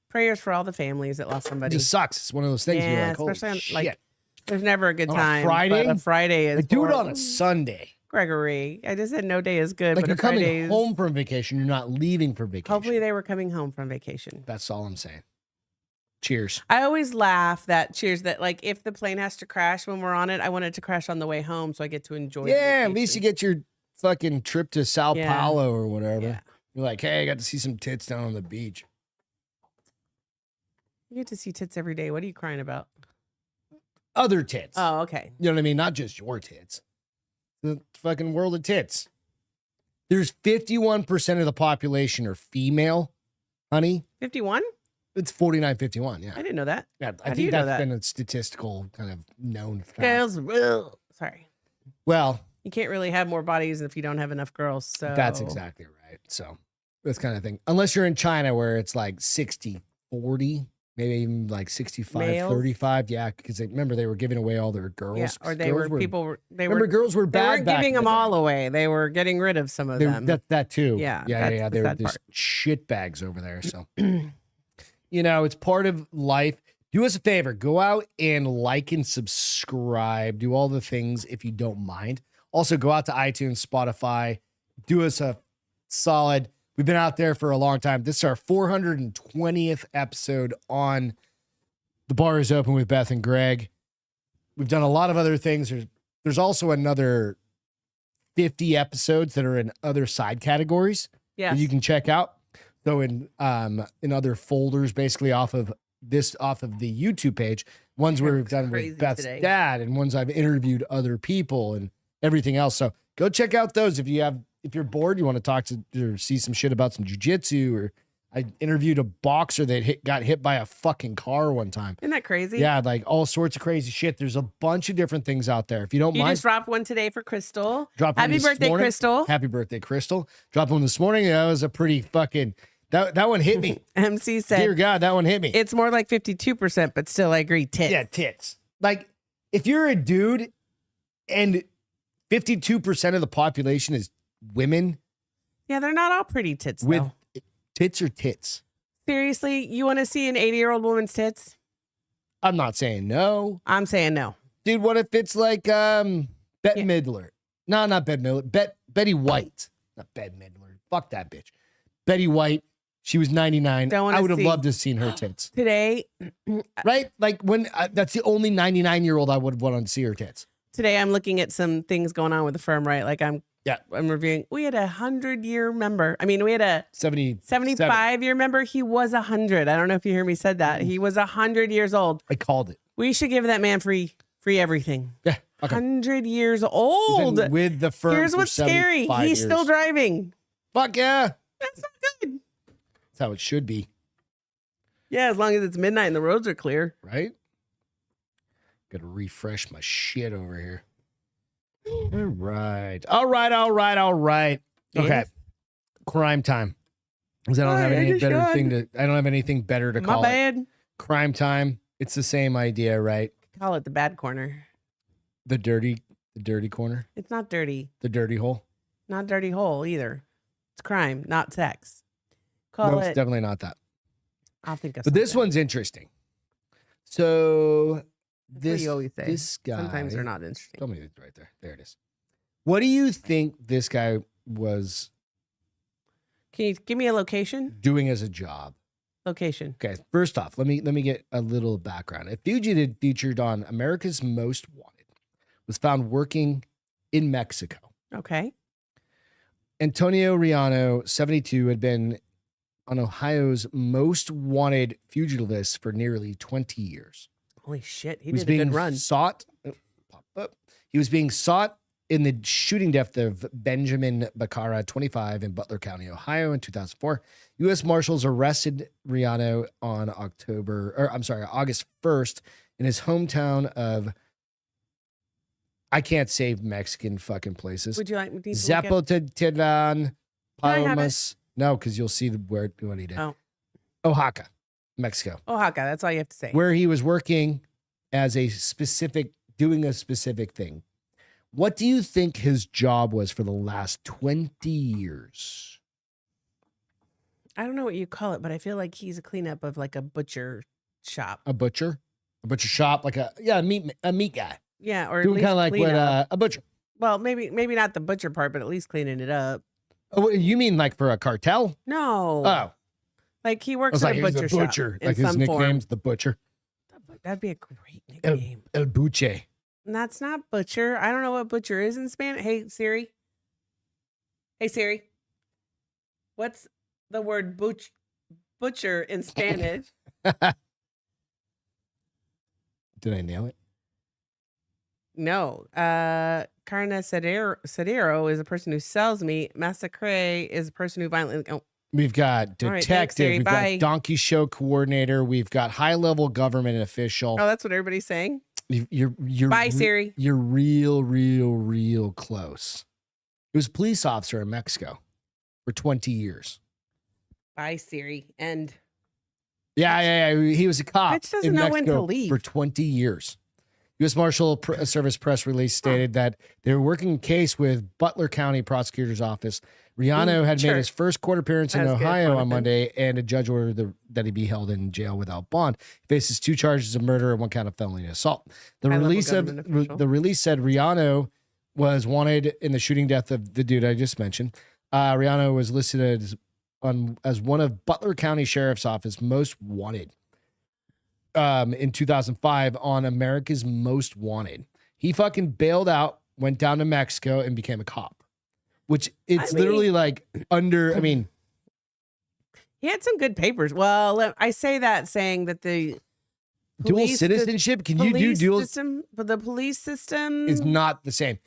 Prayers for all the families that lost It somebody. just sucks. It's one of those things. You're Yeah, like, holy especially on, shit. like, There's never a good On a time. Friday? But a Friday is Like, do it on horrible. a Sunday. Gregory. I just said no day is good, Like but you're a coming Friday's. home from vacation. You're not leaving for vacation. Hopefully they were coming home from vacation. That's all I'm saying. Cheers. I always laugh that cheers that like if the plane has to crash when we're on it, I want it to crash on the way home so I get to enjoy. Yeah, at least you get your fucking trip to Sao Yeah. Paulo or whatever. Yeah. You're like, hey, I got to see some tits down on the beach. You get to see tits every day. What are you crying about? Other tits. Oh, okay. You know what I mean? Not just your tits. The fucking world of tits. There's 51% of the population are female, honey. 51? It's 49, 51. Yeah. I didn't know that. Yeah, I How do think you know that's that? been a statistical kind of known fact. Girls, sorry. Well, You can't really have more bodies if you don't have enough girls. So that's exactly right. So this kind of thing. Unless you're in China where it's like 60, 40, maybe even like 65, Males? 35. Yeah, because remember they were giving away all their girls. Yeah, or they Girls were people. They remember were. girls were They bad. weren't back giving in the them day. all away. They were getting rid of some of They- them. that too. Yeah, yeah. that's the They were sad just part. shit bags over there. So it's part of life. Do us a favor, go out and like and subscribe. Do all the things if you don't mind. Also, go out to iTunes, Spotify. Do us a solid. We've been out there for a long time. This is our 420th episode on The Bar is Open with Beth and Greg. We've done a lot of other things. There's also another 50 episodes that are in other side categories Yes. that you can check out. So in other folders, basically off of the YouTube page, ones where we've done Crazy with Beth's today. dad, and ones I've interviewed other people and everything else. So go check out those if you're bored, you want to talk to or see some shit about some jujitsu, or I interviewed a boxer that got hit by a fucking car one time. Isn't that crazy? Yeah, like all sorts of crazy shit. There's a bunch of different things out there. If you don't You mind, just dropped one today for Crystal. drop one Happy this birthday, morning. Crystal. Happy birthday, Crystal. Drop one this morning. That was a pretty fucking that one hit me. MC said Dear God, that one hit me. it's more like 52%, but still, I agree. Tits. Yeah, tits. Like if you're a dude and 52% of the population is women Yeah, they're not all pretty tits, with though. tits or tits. Seriously, you want to see an 80-year-old woman's tits? I'm not saying no. I'm saying no. Dude, what if it's like Bette Yeah. Midler? No, not Bette Midler. Betty White. Not Bette Midler. Fuck that bitch. Betty White. She was 99. Don't wanna I would have see- loved to have seen her tits. Today, Right? Like when that's the only 99-year-old I would have wanted to see her tits. I'm looking at some things going on with the firm, right? Like I'm Yeah. reviewing. We had a 100-year member. I mean, we had a 77. 75-year member. He was 100. I don't know if you hear me said that. He was 100 years old. I called it. We should give that man free everything. Yeah. Okay. 100 years He's old. been with the firm. Here's for what's scary. 75 He's still years. driving. Fuck yeah. That's not good. That's how it should be, Yeah, as long as it's midnight and the roads are clear. right? Gotta refresh my shit over here. All right. Okay. Yes. Crime time. 'Cause I don't have Hi, any I just better yawned. thing to. I don't have anything better to My call it. bad. Crime time. It's the same idea, right? Call it the bad corner. The dirty corner, It's not dirty. the dirty hole. Not dirty hole either. It's crime, not sex. Call No, it. it's definitely not that. I'll think of But this something. one's interesting. So That's what this you always say. this guy. Sometimes they're not interesting. Tell me it's right there. There it is. What do you think this guy was Can you give me a location? doing as a job? Location. Okay, first off, let me get a little background. A fugitive featured on America's Most Wanted was found working in Mexico. Okay. Antonio Riano, 72, had been on Ohio's most wanted fugitive list for nearly 20 years. Holy shit. He was did a being good run. sought. Pop up. He was being sought in the shooting death of Benjamin Bacara, 25, in Butler County, Ohio, in 2004. U.S. Marshals arrested Riano on August 1st in his hometown of. I can't say Mexican fucking places. Would you like me to look at- Zapotitlán, I have it? Palmas. No, because you'll see what he did. Oh. Oaxaca, Mexico, Oaxaca. That's all you have to say. where he was working as doing a specific thing. What do you think his job was for the last 20 years? I don't know what you call it, but I feel like he's a cleanup of like a butcher shop. A butcher shop, like a meat guy, Yeah, or at doing least kind of like clean what up. a butcher. Well, maybe not the butcher part, but at least cleaning it up. Oh, you mean like for a cartel? No. Oh, Like he I works was at like, a he's butcher the shop. butcher. in Like his some form. nickname's the butcher. That'd be a great nickname. El Buche. And that's not butcher. I don't know what butcher is in Spanish. Hey Siri. Hey Siri. What's the word butcher in Spanish? Did I nail it? No. Carnicero is a person who sells meat. Massacre is a person who violently. Oh, We've got All right, detective. thanks, Siri. We've Bye. got donkey show coordinator. We've got high-level government official. oh, that's what everybody's saying. You're Bye, Siri. You're real close. He was a police officer in Mexico for 20 years. Bye, Siri. And Yeah. He was a cop Bitch doesn't in know when to Mexico leave. for 20 years. U.S. Marshal Service press release stated that they were working a case with Butler County Prosecutor's Office. Riano had sure. made his first court appearance in That was good, Ohio on Jonathan. Monday, and a judge ordered that he be held in jail without bond. He faces 2 charges of murder and 1 count of felony assault. The High-level release government official. said Riano was wanted in the shooting death of the dude I just mentioned. Riano was listed as one of Butler County Sheriff's Office most wanted in 2005 on America's Most Wanted. He fucking bailed out, went down to Mexico, and became a cop. Which it's literally like under. I mean, he had some good papers. Well, I say that saying that the dual police- citizenship. Can you do police dual? system, but the police system Is not the same.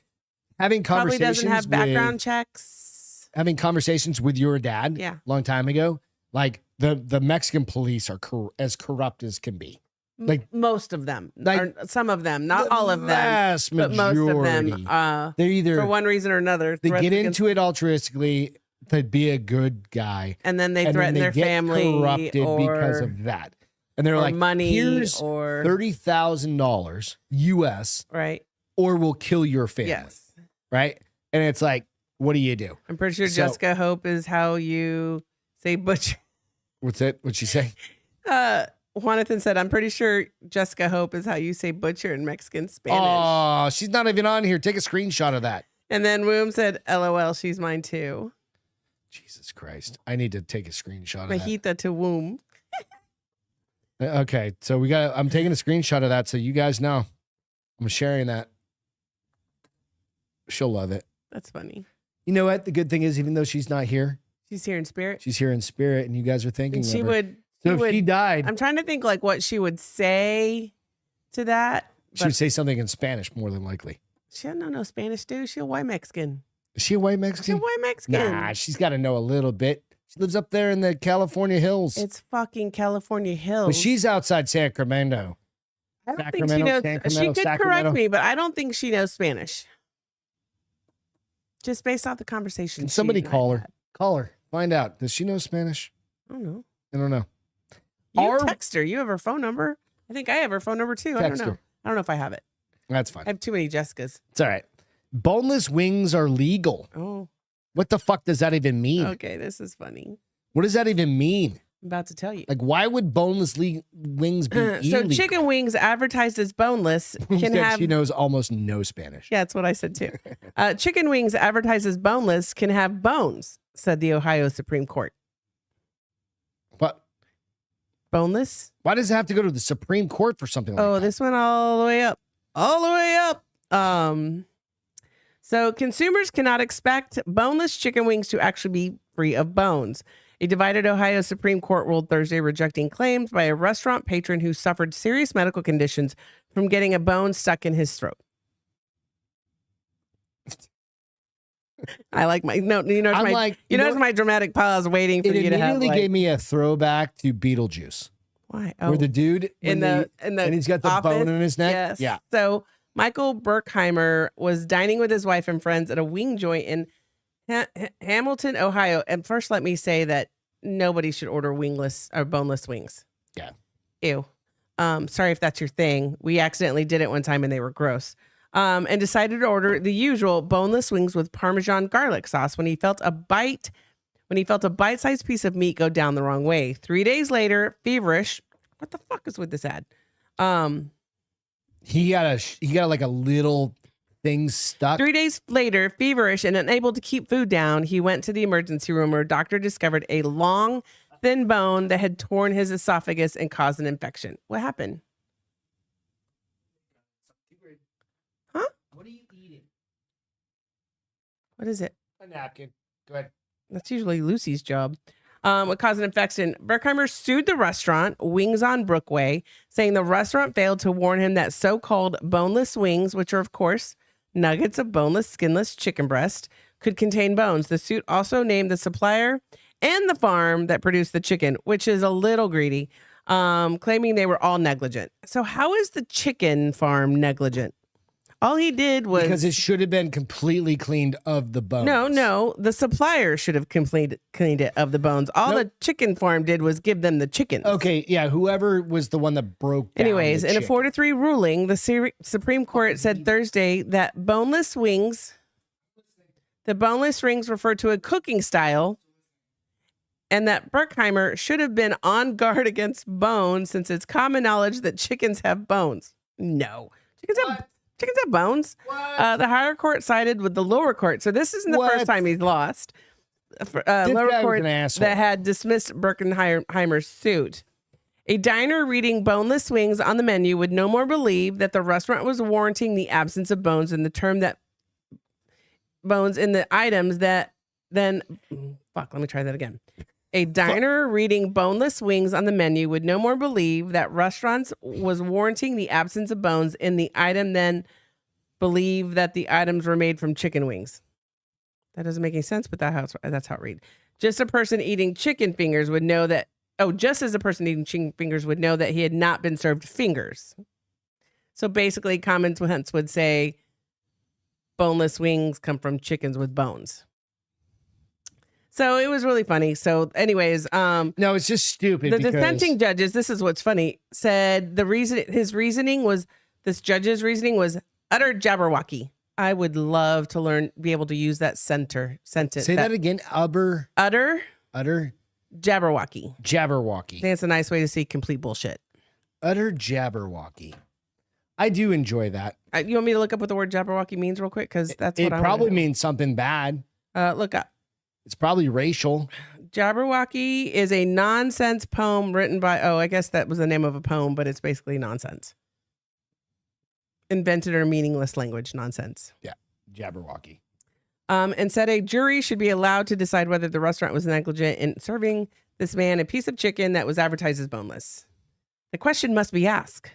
Having probably conversations doesn't have background with, checks. having conversations with your dad. Yeah. A long time ago. Like the Mexican police are as corrupt as can be. Like Most of them, like or some of them, not the all of them, vast but most of them. majority. They're either For one reason or another, they threats get against- into it altruistically to be a good guy, and then they and threaten then their get family corrupted because of that. And they're or like, money here's or $30,000 US, right. or we'll kill your family. Yes, Right. And it's like, what do you do? I'm pretty sure So- Jessica Hope is how you say butcher. What's it? What'd she say? Jonathan said, "I'm pretty sure Jessica Hope is how you say butcher in Mexican Spanish." Oh, she's not even on here. Take a screenshot of that. And then Woom said, "LOL, she's mine too." Jesus Christ. I need to take a screenshot of that. Mahita to Woom. Okay. So I'm taking a screenshot of that so you guys know. I'm sharing that. She'll love it. That's funny. You know what? The good thing is, even though she's not here, She's here in spirit. she's here in spirit, and you guys are thinking And she of her. would. So she if she would- died, I'm trying to think like what she would say to that. she would say something in Spanish more than likely. She don't know Spanish, dude. She a white Mexican. Is she a white She a Mexican? white Mexican. Nah, she's got to know a little bit. She lives up there in the California hills. It's fucking California hills. But she's outside Sacramento. I don't think she Sacramento, knows. Sacramento, She could Sacramento. correct me, but I don't think she knows Spanish. Just based off the conversation. Can somebody she and I call her? had. Call her. Find out. Does she know Spanish? I don't know. I don't know. You Our- text her. You have her phone number. I think I have her phone number too. I Text don't know. her. I don't know if I have it. That's fine. I have too many Jessicas. It's all right. Boneless wings are legal. Oh, What the fuck does that even mean? okay. This is funny. What does that even mean? I'm about to tell you. Like, why would boneless wings be So illegal? chicken wings advertised as boneless She can said have. she knows almost no Spanish. Yeah, that's what I said too. Chicken wings advertised as boneless can have bones, said the Ohio Supreme Court. But Boneless? why does it have to go to the Supreme Court for something like Oh, that? this went all the way up. All the way up. So consumers cannot expect boneless chicken wings to actually be free of bones. A divided Ohio Supreme Court ruled Thursday rejecting claims by a restaurant patron who suffered serious medical conditions from getting a bone stuck in his throat. I like my no. You know, I'm my like, you know notice my dramatic pause waiting for it you to have. immediately Like, gave me a throwback to Beetlejuice, why? where the dude in when the and he's got the office? bone in his neck. Yes. Yeah. So Michael Berkheimer was dining with his wife and friends at a wing joint in Hamilton, Ohio. And first, let me say that nobody should order wingless or boneless wings. Yeah. Ew. Sorry if that's your thing. We accidentally did it one time and they were gross. And decided to order the usual boneless wings with Parmesan garlic sauce when he felt a bite-sized piece of meat go down the wrong way. 3 days later, feverish. What the fuck is with this ad? He got like a little thing stuck. 3 days later, feverish and unable to keep food down, he went to the emergency room where a doctor discovered a long, thin bone that had torn his esophagus and caused an infection. What happened? Huh? What are you eating? What is it? A napkin. Go ahead. That's usually Lucy's job. would cause an infection. Berkheimer sued the restaurant, Wings on Brookway, saying the restaurant failed to warn him that so-called boneless wings, which are, of course, nuggets of boneless, skinless chicken breast, could contain bones. The suit also named the supplier and the farm that produced the chicken, which is a little greedy, claiming they were all negligent. So how is the chicken farm negligent? All he did was... Because it should have been completely cleaned of the bones. No. The supplier should have cleaned it of the bones. All the chicken farm did was give them the chickens. Okay, yeah, whoever was the one that broke down Anyways, the in a chicken. 4-3 ruling, the Supreme Court said Thursday that the boneless rings refer to a cooking style, and that Berkheimer should have been on guard against bones since it's common knowledge that chickens have bones. No. Chickens have bones. The higher court sided with the lower court. So this isn't the first time he's lost. Lower court that had dismissed Berkheimer's suit. A diner reading boneless wings on the menu would no more believe that the restaurant was warranting the absence of bones in the term that bones in the items that then... Fuck, let me try that again. A diner reading boneless wings on the menu would no more believe that restaurants was warranting the absence of bones in the item than believe that the items were made from chicken wings. That doesn't make any sense, but that's how it reads. Just a person eating chicken fingers would know that, just as a person eating chicken fingers would know that he had not been served fingers. So basically, common sense would say boneless wings come from chickens with bones. So it was really funny. So anyways, no, it's just stupid. The dissenting judges, this is what's funny, said his reasoning was, this judge's reasoning was utter jabberwocky. I would love to be able to use that sentence. Say that again. Utter jabberwocky. Jabberwocky. I think it's a nice way to see complete bullshit. Utter jabberwocky. I do enjoy that. You want me to look up what the word jabberwocky means real quick? Because that's what I probably means something bad. Look up. It's probably racial. Jabberwocky is a nonsense poem written by, I guess that was the name of a poem, but it's basically nonsense. Invented or meaningless language, nonsense. Yeah, jabberwocky. And said a jury should be allowed to decide whether the restaurant was negligent in serving this man a piece of chicken that was advertised as boneless. The question must be asked.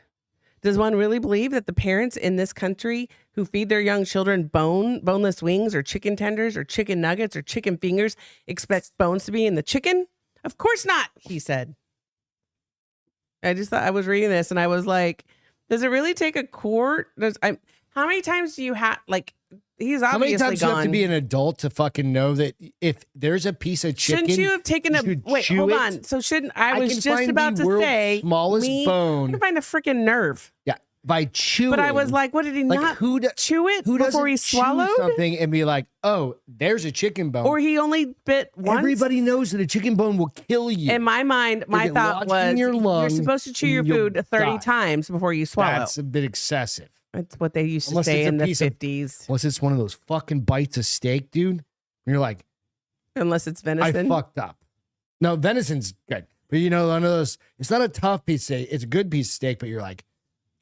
Does one really believe that the parents in this country who feed their young children boneless wings or chicken tenders or chicken nuggets or chicken fingers expect bones to be in the chicken? Of course not, he said. I just thought, I was reading this and I was like, does it really take a court? How many times do you have, he's obviously gone. How many times do you have to be an adult to fucking know that if there's a piece of chicken, shouldn't you have taken hold on. So I was just about to say, smallest bone. I can find a freaking nerve. Yeah, by chewing. But I was like, what did he not chew it before he swallowed something and be like, oh, there's a chicken bone. Or he only bit once? Everybody knows that a chicken bone will kill you. In my mind, my thought was, you're supposed to chew your food 30 times before you swallow. That's a bit excessive. That's what they used to say in the 50s. Unless it's one of those fucking bites of steak, dude. And you're like, unless it's venison. I fucked up. No, venison's good. But one of those, it's not a tough piece of steak. It's a good piece of steak, but you're like,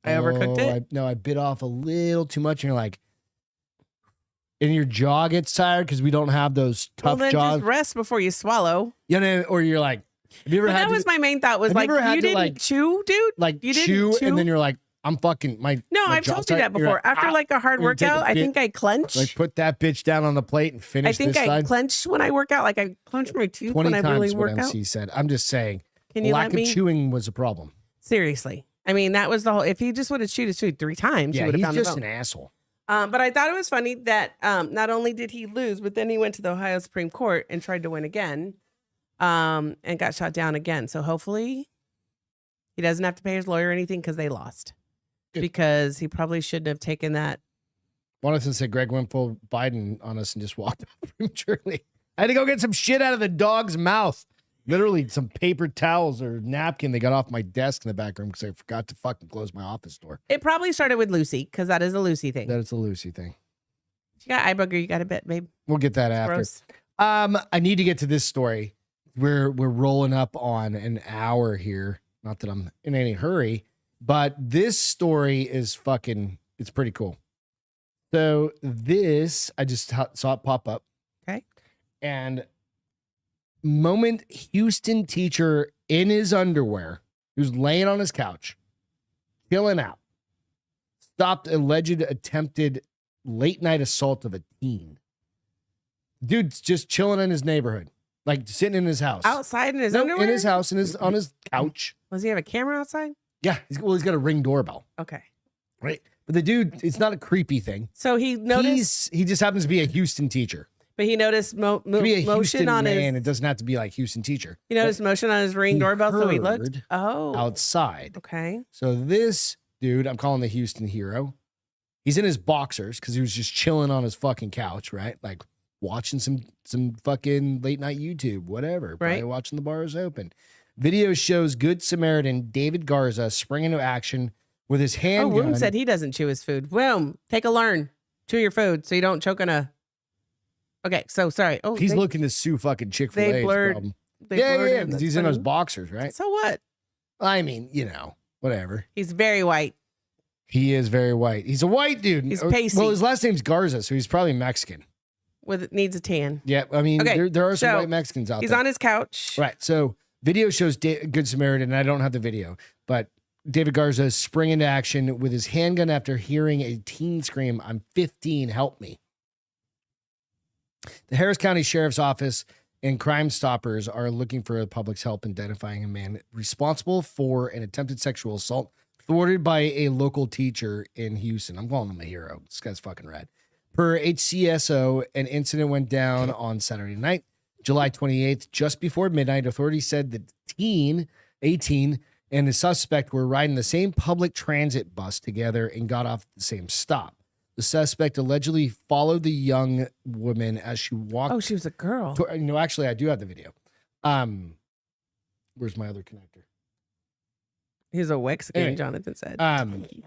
I overcooked it? I bit off a little too much. And you're like, and your jaw gets tired because we don't have those tough jaws. Just rest before you swallow. Or you're like, have you ever had that was my main thought was you didn't chew, dude? You chew and then you're like, I'm fucking No, I've told you that before. After a hard workout, I think I clench. Put that bitch down on the plate and finish this side. I think I clench when I work out. I clench my teeth when I really work out. 20 times what MC said. I'm just saying. Can you lack of chewing was a problem. Seriously. I mean, that was the whole, if he just would have chewed his food 3 times, he would have found he's just an asshole. But I thought it was funny that not only did he lose, but then he went to the Ohio Supreme Court and tried to win again and got shot down again. So hopefully he doesn't have to pay his lawyer or anything because they lost. Good. Because he probably shouldn't have taken that. Jonathan said Greg went full Biden on us and just walked out prematurely. I had to go get some shit out of the dog's mouth. Literally some paper towels or napkin they got off my desk in the back room because I forgot to fucking close my office door. It probably started with Lucy because that is a Lucy thing. That is a Lucy thing. You got eye booger, you got a bit, babe. We'll get that after. Gross. I need to get to this story. We're rolling up on an hour here. Not that I'm in any hurry, but this story is it's pretty cool. So this, I just saw it pop up. Okay. And moment Houston teacher in his underwear, who's laying on his couch, chilling out, stopped alleged attempted late night assault of a teen. Dude's just chilling in his neighborhood, like sitting in his house. Outside in his No, underwear? in his house, on his couch. Does he have a camera outside? Yeah, he's got a Ring doorbell, Okay. right? But the dude, it's not a creepy thing. So he noticed, He just happens to be a Houston teacher. but he noticed Could be a motion Houston on man. his. It doesn't have to be like Houston teacher. He noticed motion on his Ring he doorbell, so he looked. heard Oh. Outside. Okay. So this dude, I'm calling the Houston hero. He's in his boxers because he was just chilling on his fucking couch, right? Like watching some fucking late night YouTube, whatever. Probably Right. watching the bars open. Video shows Good Samaritan David Garza spring into action with his Oh, handgun. Woom said he doesn't chew his food. Woom, take a learn. Chew your food so you don't choke on a. Okay, so sorry. Oh, He's looking to sue fucking Chick-fil-A. they blurred- Yeah, blurred 'cause That's he's in his funny. boxers, right? So what? I mean, whatever. He's very white. He is very white. He's a white dude. He's Or- pasty. Well, his last name's Garza, so he's probably Mexican. Needs a tan. Yeah, I mean, Okay, there are some so white Mexicans out He's there. on his couch. Right. So video shows Good Samaritan, and I don't have the video, but David Garza spring into action with his handgun after hearing a teen scream, "I'm 15, help me." The Harris County Sheriff's Office and Crime Stoppers are looking for the public's help identifying a man responsible for an attempted sexual assault thwarted by a local teacher in Houston. I'm calling him a hero. This guy's fucking rad. Per HCSO, an incident went down on Saturday night, July 28th, just before midnight. Authorities said the teen, 18, and the suspect were riding the same public transit bus together and got off at the same stop. The suspect allegedly followed the young woman as she walked. Oh, she was a girl. No, actually, I do have the video. Where's my other connector? He's a Mexican, Anyway, Jonathan said.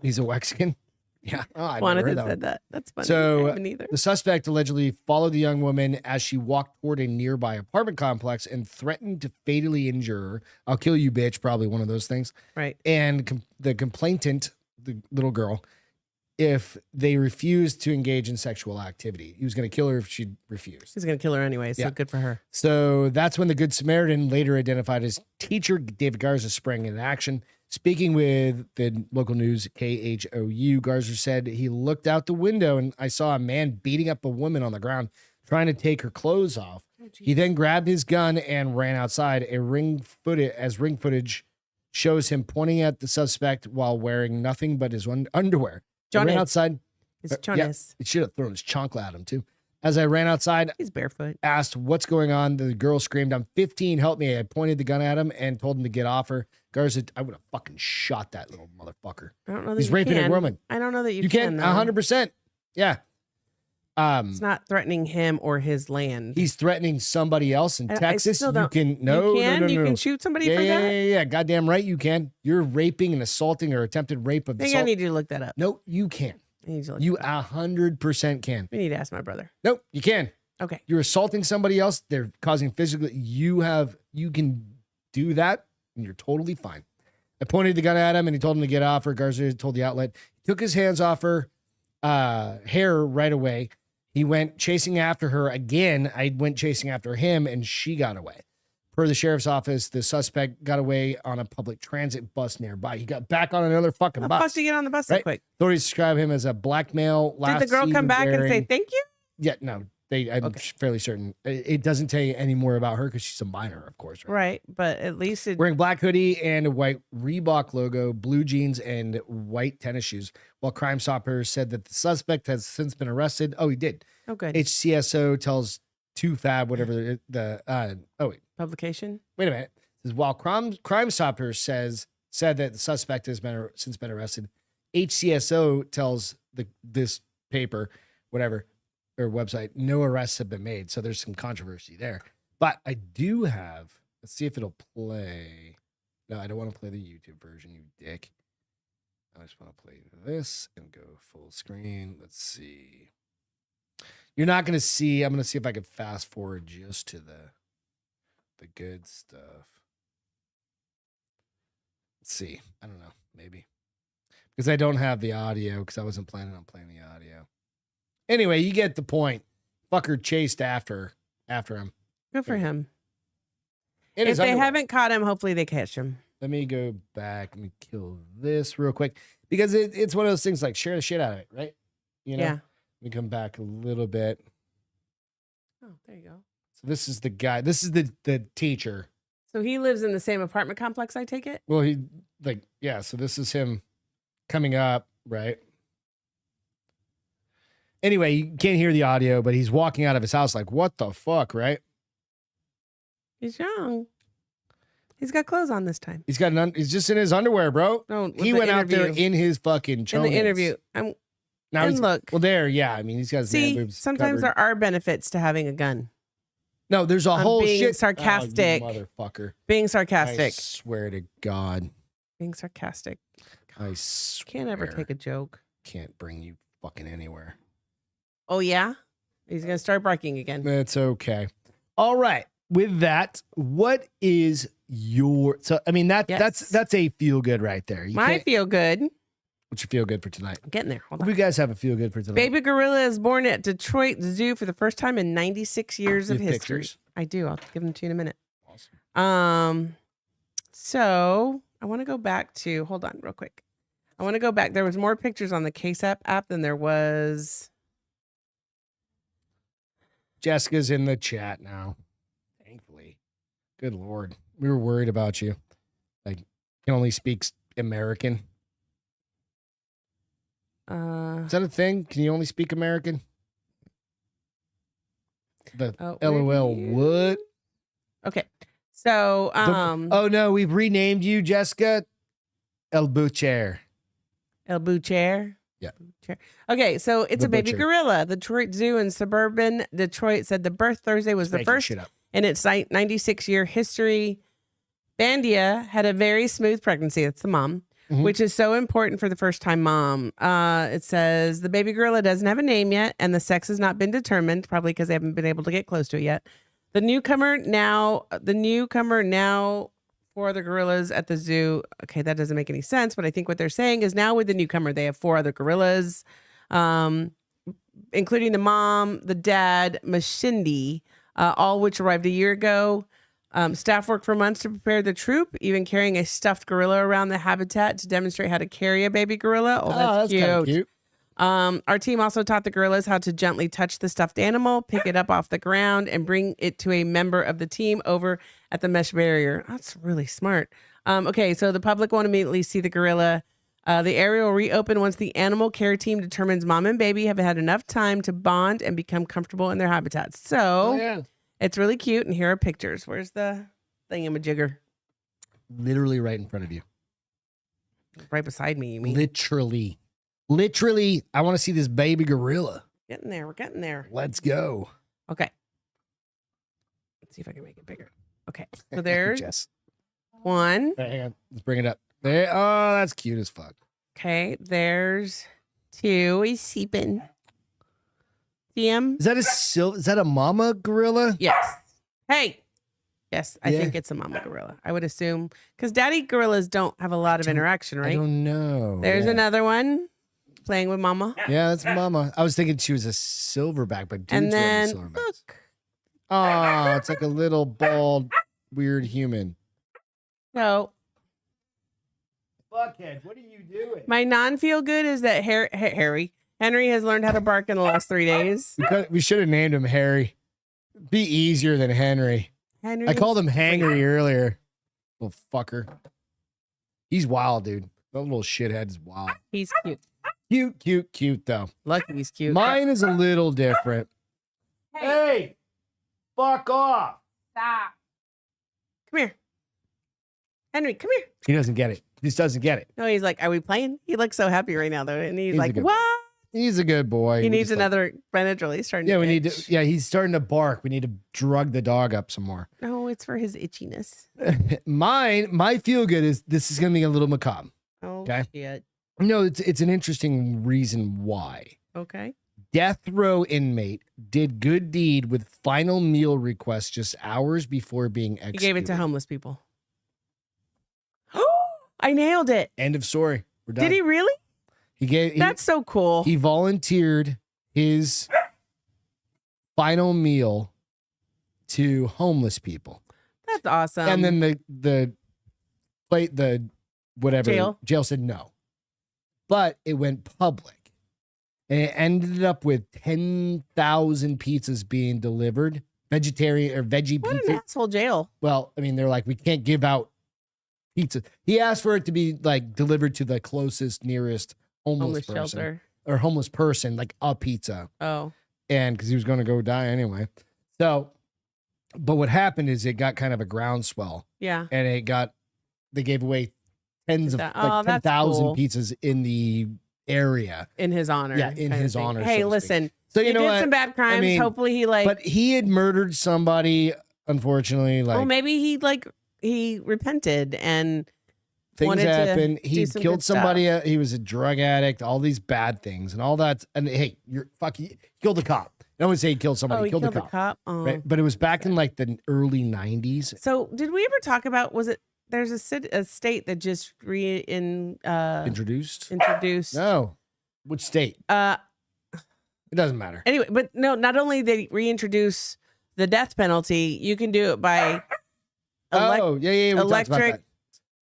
He's a Mexican. Yeah. Oh, I've never heard Jonathan that one. said that. That's funny. So, I haven't either. The suspect allegedly followed the young woman as she walked toward a nearby apartment complex and threatened to fatally injure her. "I'll kill you, bitch," probably one of those things. Right. And the complainant, the little girl, if they refused to engage in sexual activity, he was going to kill her if she refused. He's going to kill her anyway, so Yeah. good for her. So that's when the Good Samaritan, later identified as teacher David Garza, sprang into action. Speaking with the local news KHOU, Garza said he looked out the window and I saw a man beating up a woman on the ground, trying to take her clothes off. He then grabbed his gun and ran outside. Ring footage shows him pointing at the suspect while wearing nothing but his underwear. I ran Jonas. outside. His Yeah, Jonas. it should have thrown his chancla at him too. As I ran outside, He's barefoot. asked what's going on. The girl screamed, "I'm 15, help me." I pointed the gun at him and told him to get off her. Garza, I would have fucking shot that little motherfucker. I don't know that He's you raping can. a woman. I don't know that you, You can, though. 100%. Yeah. It's not threatening him or his land. He's threatening somebody else in I Texas. still You don't- can, no, you can? no, no, You no. can shoot somebody yeah, for yeah, that? yeah. Goddamn right you can. You're raping and assaulting or attempted rape of I think I assault. need you to look that up. No, you can. I need you to look You that up. 100% can. We need to ask my brother. Nope, you can. Okay. You're assaulting somebody else. They're causing physical. You can do that, and you're totally fine. I pointed the gun at him, and he told him to get off her. Garza told the outlet. He took his hands off her hair right away. He went chasing after her again. I went chasing after him, and she got away. Per the sheriff's office, the suspect got away on a public transit bus nearby. He got back on another fucking How the bus. fuck did you get on the bus so Right? quick? Authorities describe him as a black male. Did the girl come back and say thank you? Yeah, no. I'm Okay. fairly certain. It doesn't tell you any more about her because she's a minor, of course. Right? Right, but at least it. Wearing black hoodie and a white Reebok logo, blue jeans, and white tennis shoes. While Crime Stoppers said that the suspect has since been arrested. Oh, he did. Oh, good. HCSO tells 2Fab, whatever Publication. wait a minute. It says, while Crime Stoppers said that the suspect has since been arrested, HCSO tells this paper, whatever, or website, no arrests have been made. So there's some controversy there. But I do have, let's see if it'll play. No, I don't want to play the YouTube version, you dick. I just want to play this and go full screen. Let's see. You're not going to see, I'm going to see if I can fast forward just to the good stuff. Let's see. I don't know. Maybe. Because I don't have the audio because I wasn't planning on playing the audio. Anyway, you get the point. Fucker chased after him. Good for him. In If his they underwear. haven't caught him, hopefully they catch him. Let me go back. Let me kill this real quick because it's one of those things like share the shit out of it, right? You know. Yeah. Let me come back a little bit. Oh, there you go. So this is the guy. This is the teacher. So he lives in the same apartment complex, I take it? Well, he yeah. So this is him coming up, right? Anyway, you can't hear the audio, but he's walking out of his house like, what the fuck, right? He's young. He's got clothes on this time. He's got he's just in his underwear, bro. No, with He the went out there interview. in his fucking in chones. the interview. Now And he's look. well there, yeah. I mean, he's got his man See, boobs sometimes covered. there are benefits to having a gun. No, there's a I'm whole being shit. sarcastic. Oh, you motherfucker. Being I sarcastic. swear to God. Being sarcastic. I swear. Can't ever take a joke. Can't bring you fucking anywhere. Oh, yeah? He's going to start barking again. That's okay. All right. With that, what is your I mean Yes. that's a feel good right there. You My can't- feel good. What's your feel good for tonight? I'm getting there. Hold What on. do you guys have a feel good for tonight? Baby gorilla is born at Detroit Zoo for the first time in 96 years You of have history. pictures? I do. I'll give them to you in a minute. Awesome. So I want to go back to, hold on real quick. I want to go back. There was more pictures on the Case app than there was. Jessica's in the chat now. Thankfully. Good Lord. We were worried about you. Like, can only speak American. Is that a thing? Can you only speak American? The Oh, where do LOL you- what? Okay. So, Oh no, we've renamed you, Jessica. El Butcher. El Butcher. Yeah. Butcher. Okay, so it's The a baby butcher. gorilla. The Detroit Zoo in suburban Detroit said the birth Thursday was the Making first shit up. in its 96-year history. Bandia had a very smooth pregnancy. That's the mom, Mhm. which is so important for the first-time mom. It says the baby gorilla doesn't have a name yet, and the sex has not been determined, probably because they haven't been able to get close to it yet. The newcomer now, four other gorillas at the zoo. Okay, that doesn't make any sense, but I think what they're saying is now with the newcomer, they have 4 other gorillas, including the mom, the dad, Mashindi, all which arrived a year ago. Staff worked for months to prepare the troop, even carrying a stuffed gorilla around the habitat to demonstrate how to carry a baby gorilla. Oh, that's kinda cute. cute. Our team also taught the gorillas how to gently touch the stuffed animal, pick it up off the ground, and bring it to a member of the team over at the mesh barrier. That's really smart. Okay, so the public won't immediately see the gorilla. The area will reopen once the animal care team determines mom and baby have had enough time to bond and become comfortable in their habitats. So Oh, yeah. it's really cute, and here are pictures. Where's the thingamajigger? Literally right in front of you. Right beside me, you mean? Literally, I want to see this baby gorilla. Getting there. We're getting there. Let's go. Okay. Let's see if I can make it bigger. Okay. So there's Jess. one. Right, hang on. Let's bring it up. There. Oh, that's cute as fuck. Okay. There's 2. He's sleeping. See him? Is that a mama gorilla? Yes. Hey. Yes, I Yeah. think it's a mama gorilla. I would assume because daddy gorillas don't have a lot of interaction, I right? don't know. There's Yeah. another one playing with mama. Yeah, that's mama. I was thinking she was a silverback, but dudes And love then the silverbacks. look. Oh, it's like a little bald, weird human. So Fuckhead, what are you doing? my non-feel good is that Henry has learned how to bark in the last 3 days. We should have named him Harry. Be easier than Henry. Henry, I called him Hangry earlier. Little fucker. He's wild, dude. That little shithead is wild. He's cute. Cute though. Lucky he's cute. Mine is a little different. Hey, fuck off. Stop. Come here. Henry, come here. He doesn't get it. He just doesn't get it. No, he's like, are we playing? He looks so happy right now, though. And he's He's a like, good what? He's a good boy. He We needs just like- another Benadryl. He's starting Yeah, to we need itch. to. Yeah, he's starting to bark. We need to drug the dog up some more. No, it's for his itchiness. My feel good is this is gonna be a little macabre. Oh, Okay. shit. No, it's an interesting reason why. Okay. Death row inmate did good deed with final meal request just hours before being He executed. gave it to homeless people. I nailed it. End of story. We're done. Did he really? That's so cool. He volunteered his final meal to homeless people. That's awesome. And then the whatever Jail? said no. But it went public. And it ended up with 10,000 pizzas being delivered. Vegetarian or veggie What pizza. an asshole jail. Well, I mean, they're like, we can't give out pizza. He asked for it to be like delivered to the closest, nearest homeless person shelter. or homeless person, like a pizza. Oh. And because he was going to go die anyway. So, but what happened is it got kind of a groundswell Yeah. and they gave away tens of That- like oh, that's 10,000 cool. pizzas in the area. In his honor. Yeah, in kind of his thing. honor, Hey, so to speak. listen. So He you know did what? some bad crimes. mean, Hopefully he But he had murdered somebody, unfortunately. Like well, maybe he repented and things wanted to happen. do He some killed good stuff. somebody. He was a drug addict. All these bad things and all that. And hey, he killed a cop. No one say he killed somebody. Oh, he killed the a cop. cop. Oh. Right? But it was back in like the early 90s. So did we ever talk about? Was it? There's a state that just Introduced? introduced. No. Which state? It doesn't matter. Anyway, but no. Not only they reintroduce the death penalty, you can do it by Yeah. We talked about electric- that.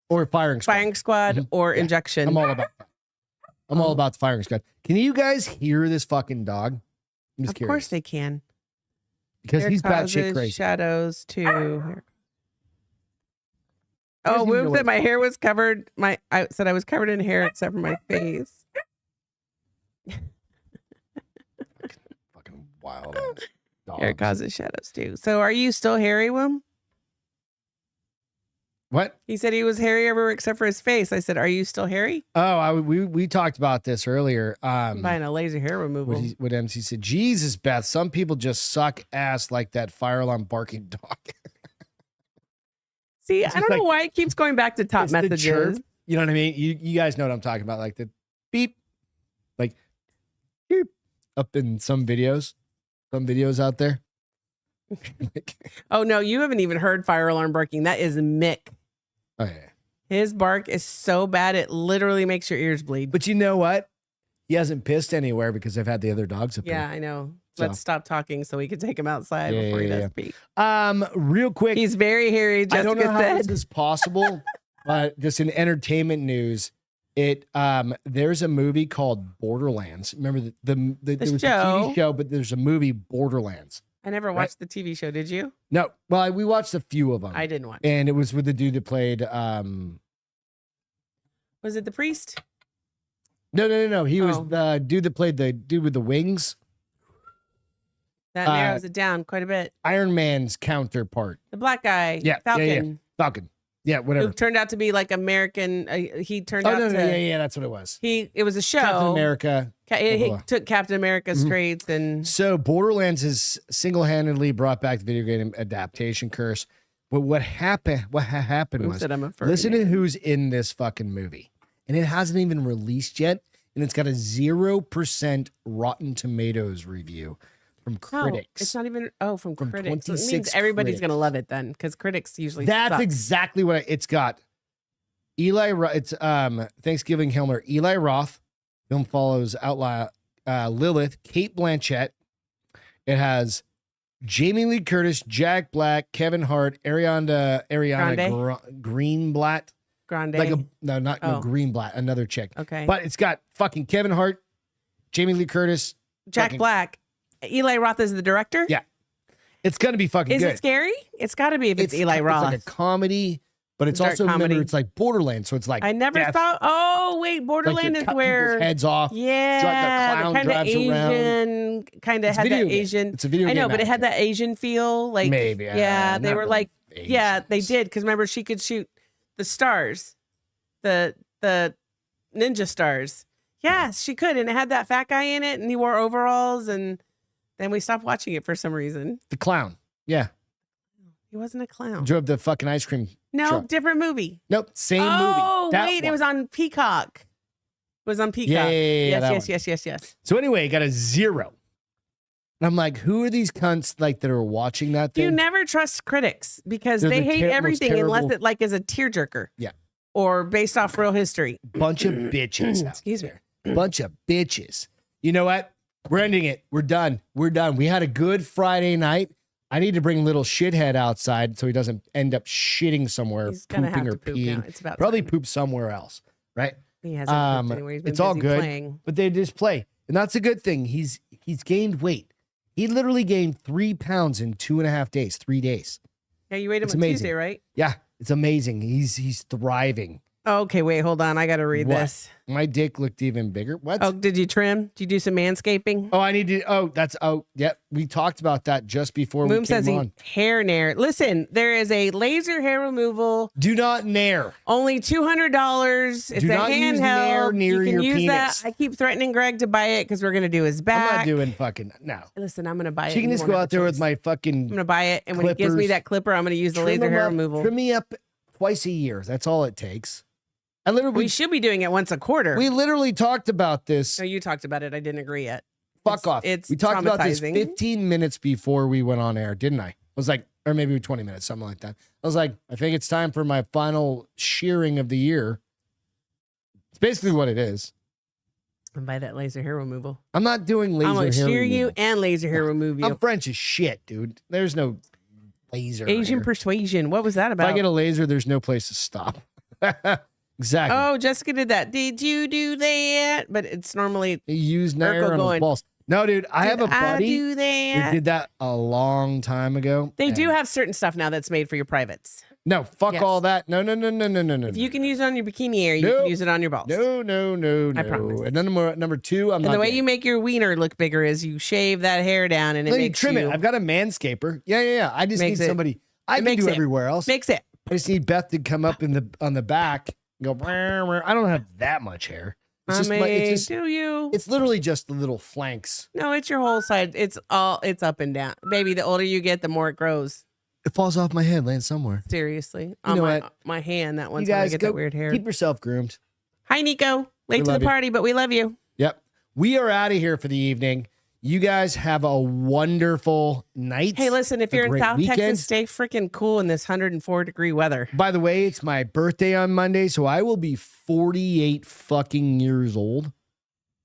Or firing squad. firing squad Mhm. or Yeah. injection. I'm all about that. I'm all about the firing squad. Can you guys hear this fucking dog? I'm just Of curious. course they can. Because Here he's batshit causes crazy. Shadows too. Doesn't Oh, even know Whoop what said my hair was covered. I said I was covered in hair except for my face. Fucking wild ass dogs. Hair causes shadows too. So are you still hairy, Wim? What? He said he was hairy everywhere except for his face. I said, "Are you still hairy?" Oh, we talked about this earlier. I'm buying a laser hair removal. What MC said, Jesus, Beth, some people just suck ass like that fire alarm barking dog. See, It's I just don't know like- why it keeps going back to top It's the messages. chirp. You know what I mean? You guys know what I'm talking about, like the beep, like beep, up in some videos out there. Oh no, you haven't even heard fire alarm barking. That is Mick. Oh yeah. His bark is so bad it literally makes your ears bleed. But you know what? He hasn't pissed anywhere because I've had the other dogs up Yeah, I know. So- Let's stop talking so we can take him outside Yeah, before he yeah, does pee. here. Real quick, He's very hairy. I Jessica don't know how said. this is possible, but just in entertainment news, there's a movie called Borderlands. Remember there was a show. TV show, but there's a movie Borderlands. I never Right. watched the TV show. Did you? No, well, we watched a few of them. I didn't watch. And it was with the dude that played Was it the priest? No. He was Oh. the dude that played the dude with the wings. That narrows it down quite a bit. Iron Man's counterpart. The black guy, Yeah, Falcon, yeah. Falcon. Yeah, whatever. who turned out to be like American. He turned Oh, out no, to. no, yeah, that's what it was. It was a show. Captain America. He blah, blah. took Captain America's Mhm. traits and So Borderlands has single-handedly brought back the video game adaptation curse. But what happened who was, said I'm a furry listen to man. who's in this fucking movie. And it hasn't even released yet. And it's got a 0% Rotten Tomatoes review from Oh, critics. it's not even from From critics. So it means 26 everybody's critics. gonna love it then, because critics usually. That's suck. exactly what it's got. It's Thanksgiving Hilmer, Eli Roth. Film follows Lilith, Kate Blanchett. It has Jamie Lee Curtis, Jack Black, Kevin Hart, Ariana Greenblatt. Grande. No, Oh. Greenblatt, another chick. Okay. But it's got fucking Kevin Hart, Jamie Lee Curtis. Jack fucking- Black. Eli Roth is the director. Yeah. It's gonna be fucking Is good. it scary? It's got to be if it's Eli It's Roth. like a comedy, but it's Dark also comedy. remember it's like Borderlands, so it's like I never death, thought. Oh wait, like Borderland you is cut where. people's heads off. Yeah, clown kind of drives around. Asian. Kind of It's a had video that game. Asian. It's a video I game. know, but it had that Asian feel. Like maybe. Yeah, they not were really like. Yeah, they Asians. did because remember she could shoot the stars, the ninja stars. Yes, she could, and it had that fat guy in it, and he wore overalls, and then we stopped watching it for some reason. The clown. Yeah, He wasn't a clown. drove the fucking ice cream. No, truck. different movie. Nope, same Oh, movie. That wait, it one. was on Peacock. It was on Peacock. Yeah, that Yes. So anyway, it got a 0. And I'm like, who are these cunts like that are watching that thing? You never trust critics because They're they the hate most everything unless terrible- it like is a tearjerker. Yeah. Or based off real history. Bunch of bitches. out Excuse me. there. Bunch of bitches. You know what? We're ending it. We're done. We had a good Friday night. I need to bring little shithead outside so he doesn't end up shitting somewhere, He's gonna pooping have or to poop peeing. now. It's about Probably time. poop somewhere else, right? He hasn't pooped anywhere. He's been It's all busy good, playing. but they just play, and that's a good thing. He's gained weight. He literally gained 3 pounds in 2.5 days, 3 days. Yeah, you weighed him It's on amazing. Tuesday, right? Yeah, it's amazing. He's thriving. Oh, okay, wait, hold on. I got to read What? this. My dick looked even bigger. What? Oh, did you trim? Did you do some manscaping? Oh, I need to. Yep. We talked about that just before we Moom says came he on. hair nair. Listen, there is a laser hair removal. Do not nair. Only $200. It's Do a not use nair handheld. near You can your use penis. that. I keep threatening Greg to buy it because we're gonna do his back. I'm not doing fucking no. Listen, I'm gonna buy it. She can You just won't go have out a there with choice. my fucking. I'm gonna buy it, and when he gives me clippers. that clipper, I'm gonna use the Trim laser them hair up- removal. Trim me up twice a year. That's all it takes. I literally We should be doing it once a quarter. we literally talked about this. No, you talked about it. I didn't agree yet. Fuck off. It's we talked about this traumatizing. 15 minutes before we went on air, didn't I was like, or maybe 20 minutes, something like that. I was like, I think it's time for my final shearing of the year. It's basically what it is. And buy that laser hair removal. I'm not doing laser I'm gonna hair shear you removal. and laser hair remove you. I'm French as shit, dude. There's no laser. Asian here. persuasion. What was that If I about? get a laser, there's no place to stop. Exactly. Oh, Jessica did that. Did you do that? But it's normally He used Urkel nair on his going, balls. No, dude, I have a Did I buddy do who that? did that a long time ago. They do and- have certain stuff now that's made for your privates. No, fuck Yes. all that. No. If you can use it on your bikini area, you Nope. can use it on your balls. No. I promise. And then number two, I'm And not the way doing. you make your wiener look bigger is you shave that hair down and it Let me makes trim you, it. I've got a manscaper. Yeah. I just need Makes it- somebody. I it can makes do it- everywhere else. makes it. I just need Beth to come up on the back and go. "Brr, brr." I don't have that much hair. It's just do you? it's literally just the little flanks. No, it's your whole side. It's up and down. Baby, the older you get, the more it grows. It falls off my head, lands somewhere. Seriously. You On know my, what? my hand, that You one's when I guys get go that weird hair. keep yourself groomed. Hi, Nico. Late to the love you. party, but we love you. Yep. We are out of here for the evening. You guys have a wonderful night. Hey, listen, if a you're in great South weekend. Texas, stay freaking cool in this 104-degree weather. By the way, it's my birthday on Monday, so I will be 48 fucking years old.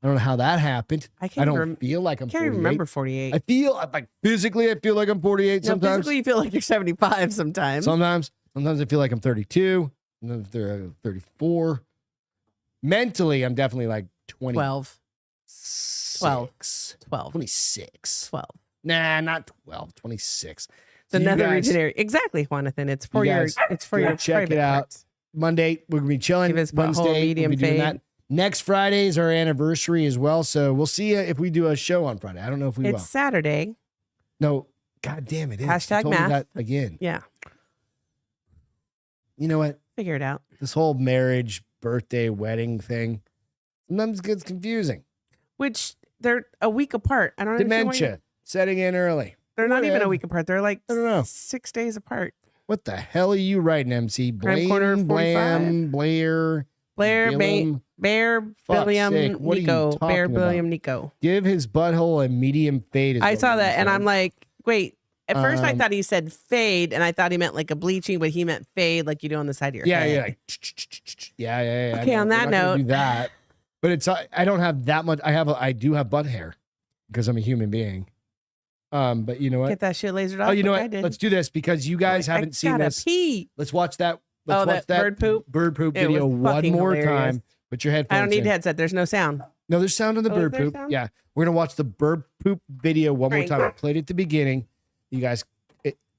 I don't know how that happened. I I can't don't feel like I'm can't 48. remember 48. I feel like physically, I feel like I'm 48 No, sometimes. physically, you feel like you're 75 sometimes. Sometimes I feel like I'm 32. Sometimes they're 34. Mentally, I'm definitely like 20. 12. 12. 12. 26. 12. Nah, not 12. 26. The So you nether guys- region area. Exactly, Jonathan. It's for You your guys it's for go your check it private out. parts. Monday, we're gonna be chilling. Give his butthole Wednesday, medium we'll be doing fade. that. Next Friday is our anniversary as well, so we'll see you if we do a show on Friday. I don't know if we It's will. Saturday. No, god damn it! Is. Hashtag You told me math. that again. Yeah. You know what? Figure it out. This whole marriage, birthday, wedding thing sometimes gets confusing. Which they're a week apart. I don't understand why you- Dementia setting in early. They're not even Whatever. a week apart. They're like I don't know. 6 days apart. What the hell are you writing, MC? Crime Corner Blaine, 45. Blam, Blair, Blair, Billum. Bear, Fuck's Billiam, sake, what are you Nico. talking Bear, about? Billiam, Nico. Give his butthole a medium fade. is I what saw we that and said. I'm like, wait. At first, I Um, thought he said fade, and I thought he meant like a bleaching, but he meant fade, like you do on the side of your Yeah, head. yeah, like, yeah. Okay, I know. on We're that not gonna note- do that. But it's I don't have that much. I do have butt hair because I'm a human being. But you know what? Get that shit lasered off. Oh, you know like I what? did. Let's do this because you guys haven't seen gotta this. Pee. Let's watch that. Let's Oh, watch that bird poop? bird poop It video was one fucking more hilarious. time. Put your headphones I don't need in. headset. There's no sound. No, there's sound on the Oh, is bird there poop. sound? Yeah, we're gonna watch the bird poop video one more Right. time. I played it at the beginning. You guys,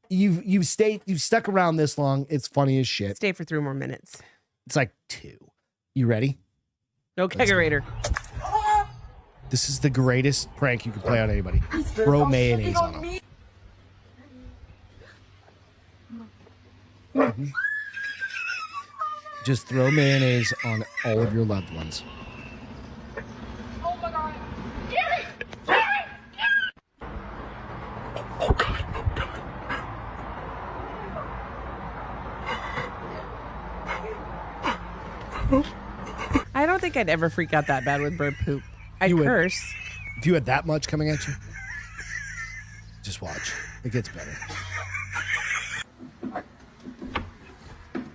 you've stuck around this long. It's funny as shit. Stay for 3 more minutes. It's like 2. You ready? No kegerator. This is the greatest prank you can play on anybody. Throw mayonnaise on them. Mhm. Just throw mayonnaise on all of your loved ones. Oh my god. Jerry! Jerry! Oh God, oh God. I don't think I'd ever freak out that bad with bird poop. I You would. curse. If you had that much coming at you, just watch. It gets better.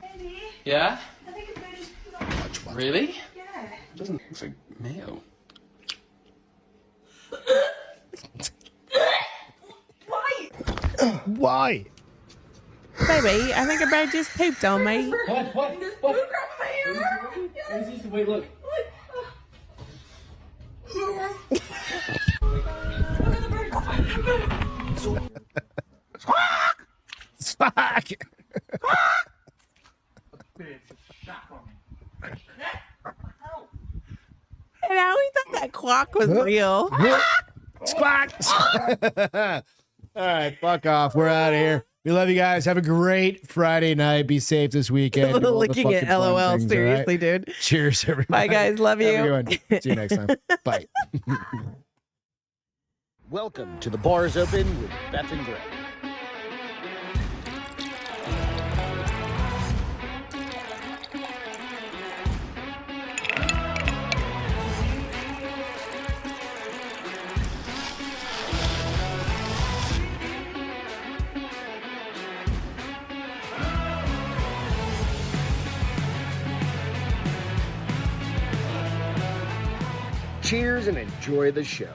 Eddie, Yeah? I think if I just put on. Watch. Really? Yeah. Doesn't look like mayo. Why? Why? Baby, I think a bird just pooped on me. What? Wait, look. Fuck. And I always thought that quack was real. Squawk. All right, fuck off. We're out of here. We love you guys. Have a great Friday night. Be safe this weekend. Do all the Looking at fucking fun LOL, things, all right? seriously, dude. Cheers, everybody. Bye, guys. Love Have a you. good one. See you next time. Bye. Welcome to the Bars Open with Beth and Greg. Cheers and enjoy the show.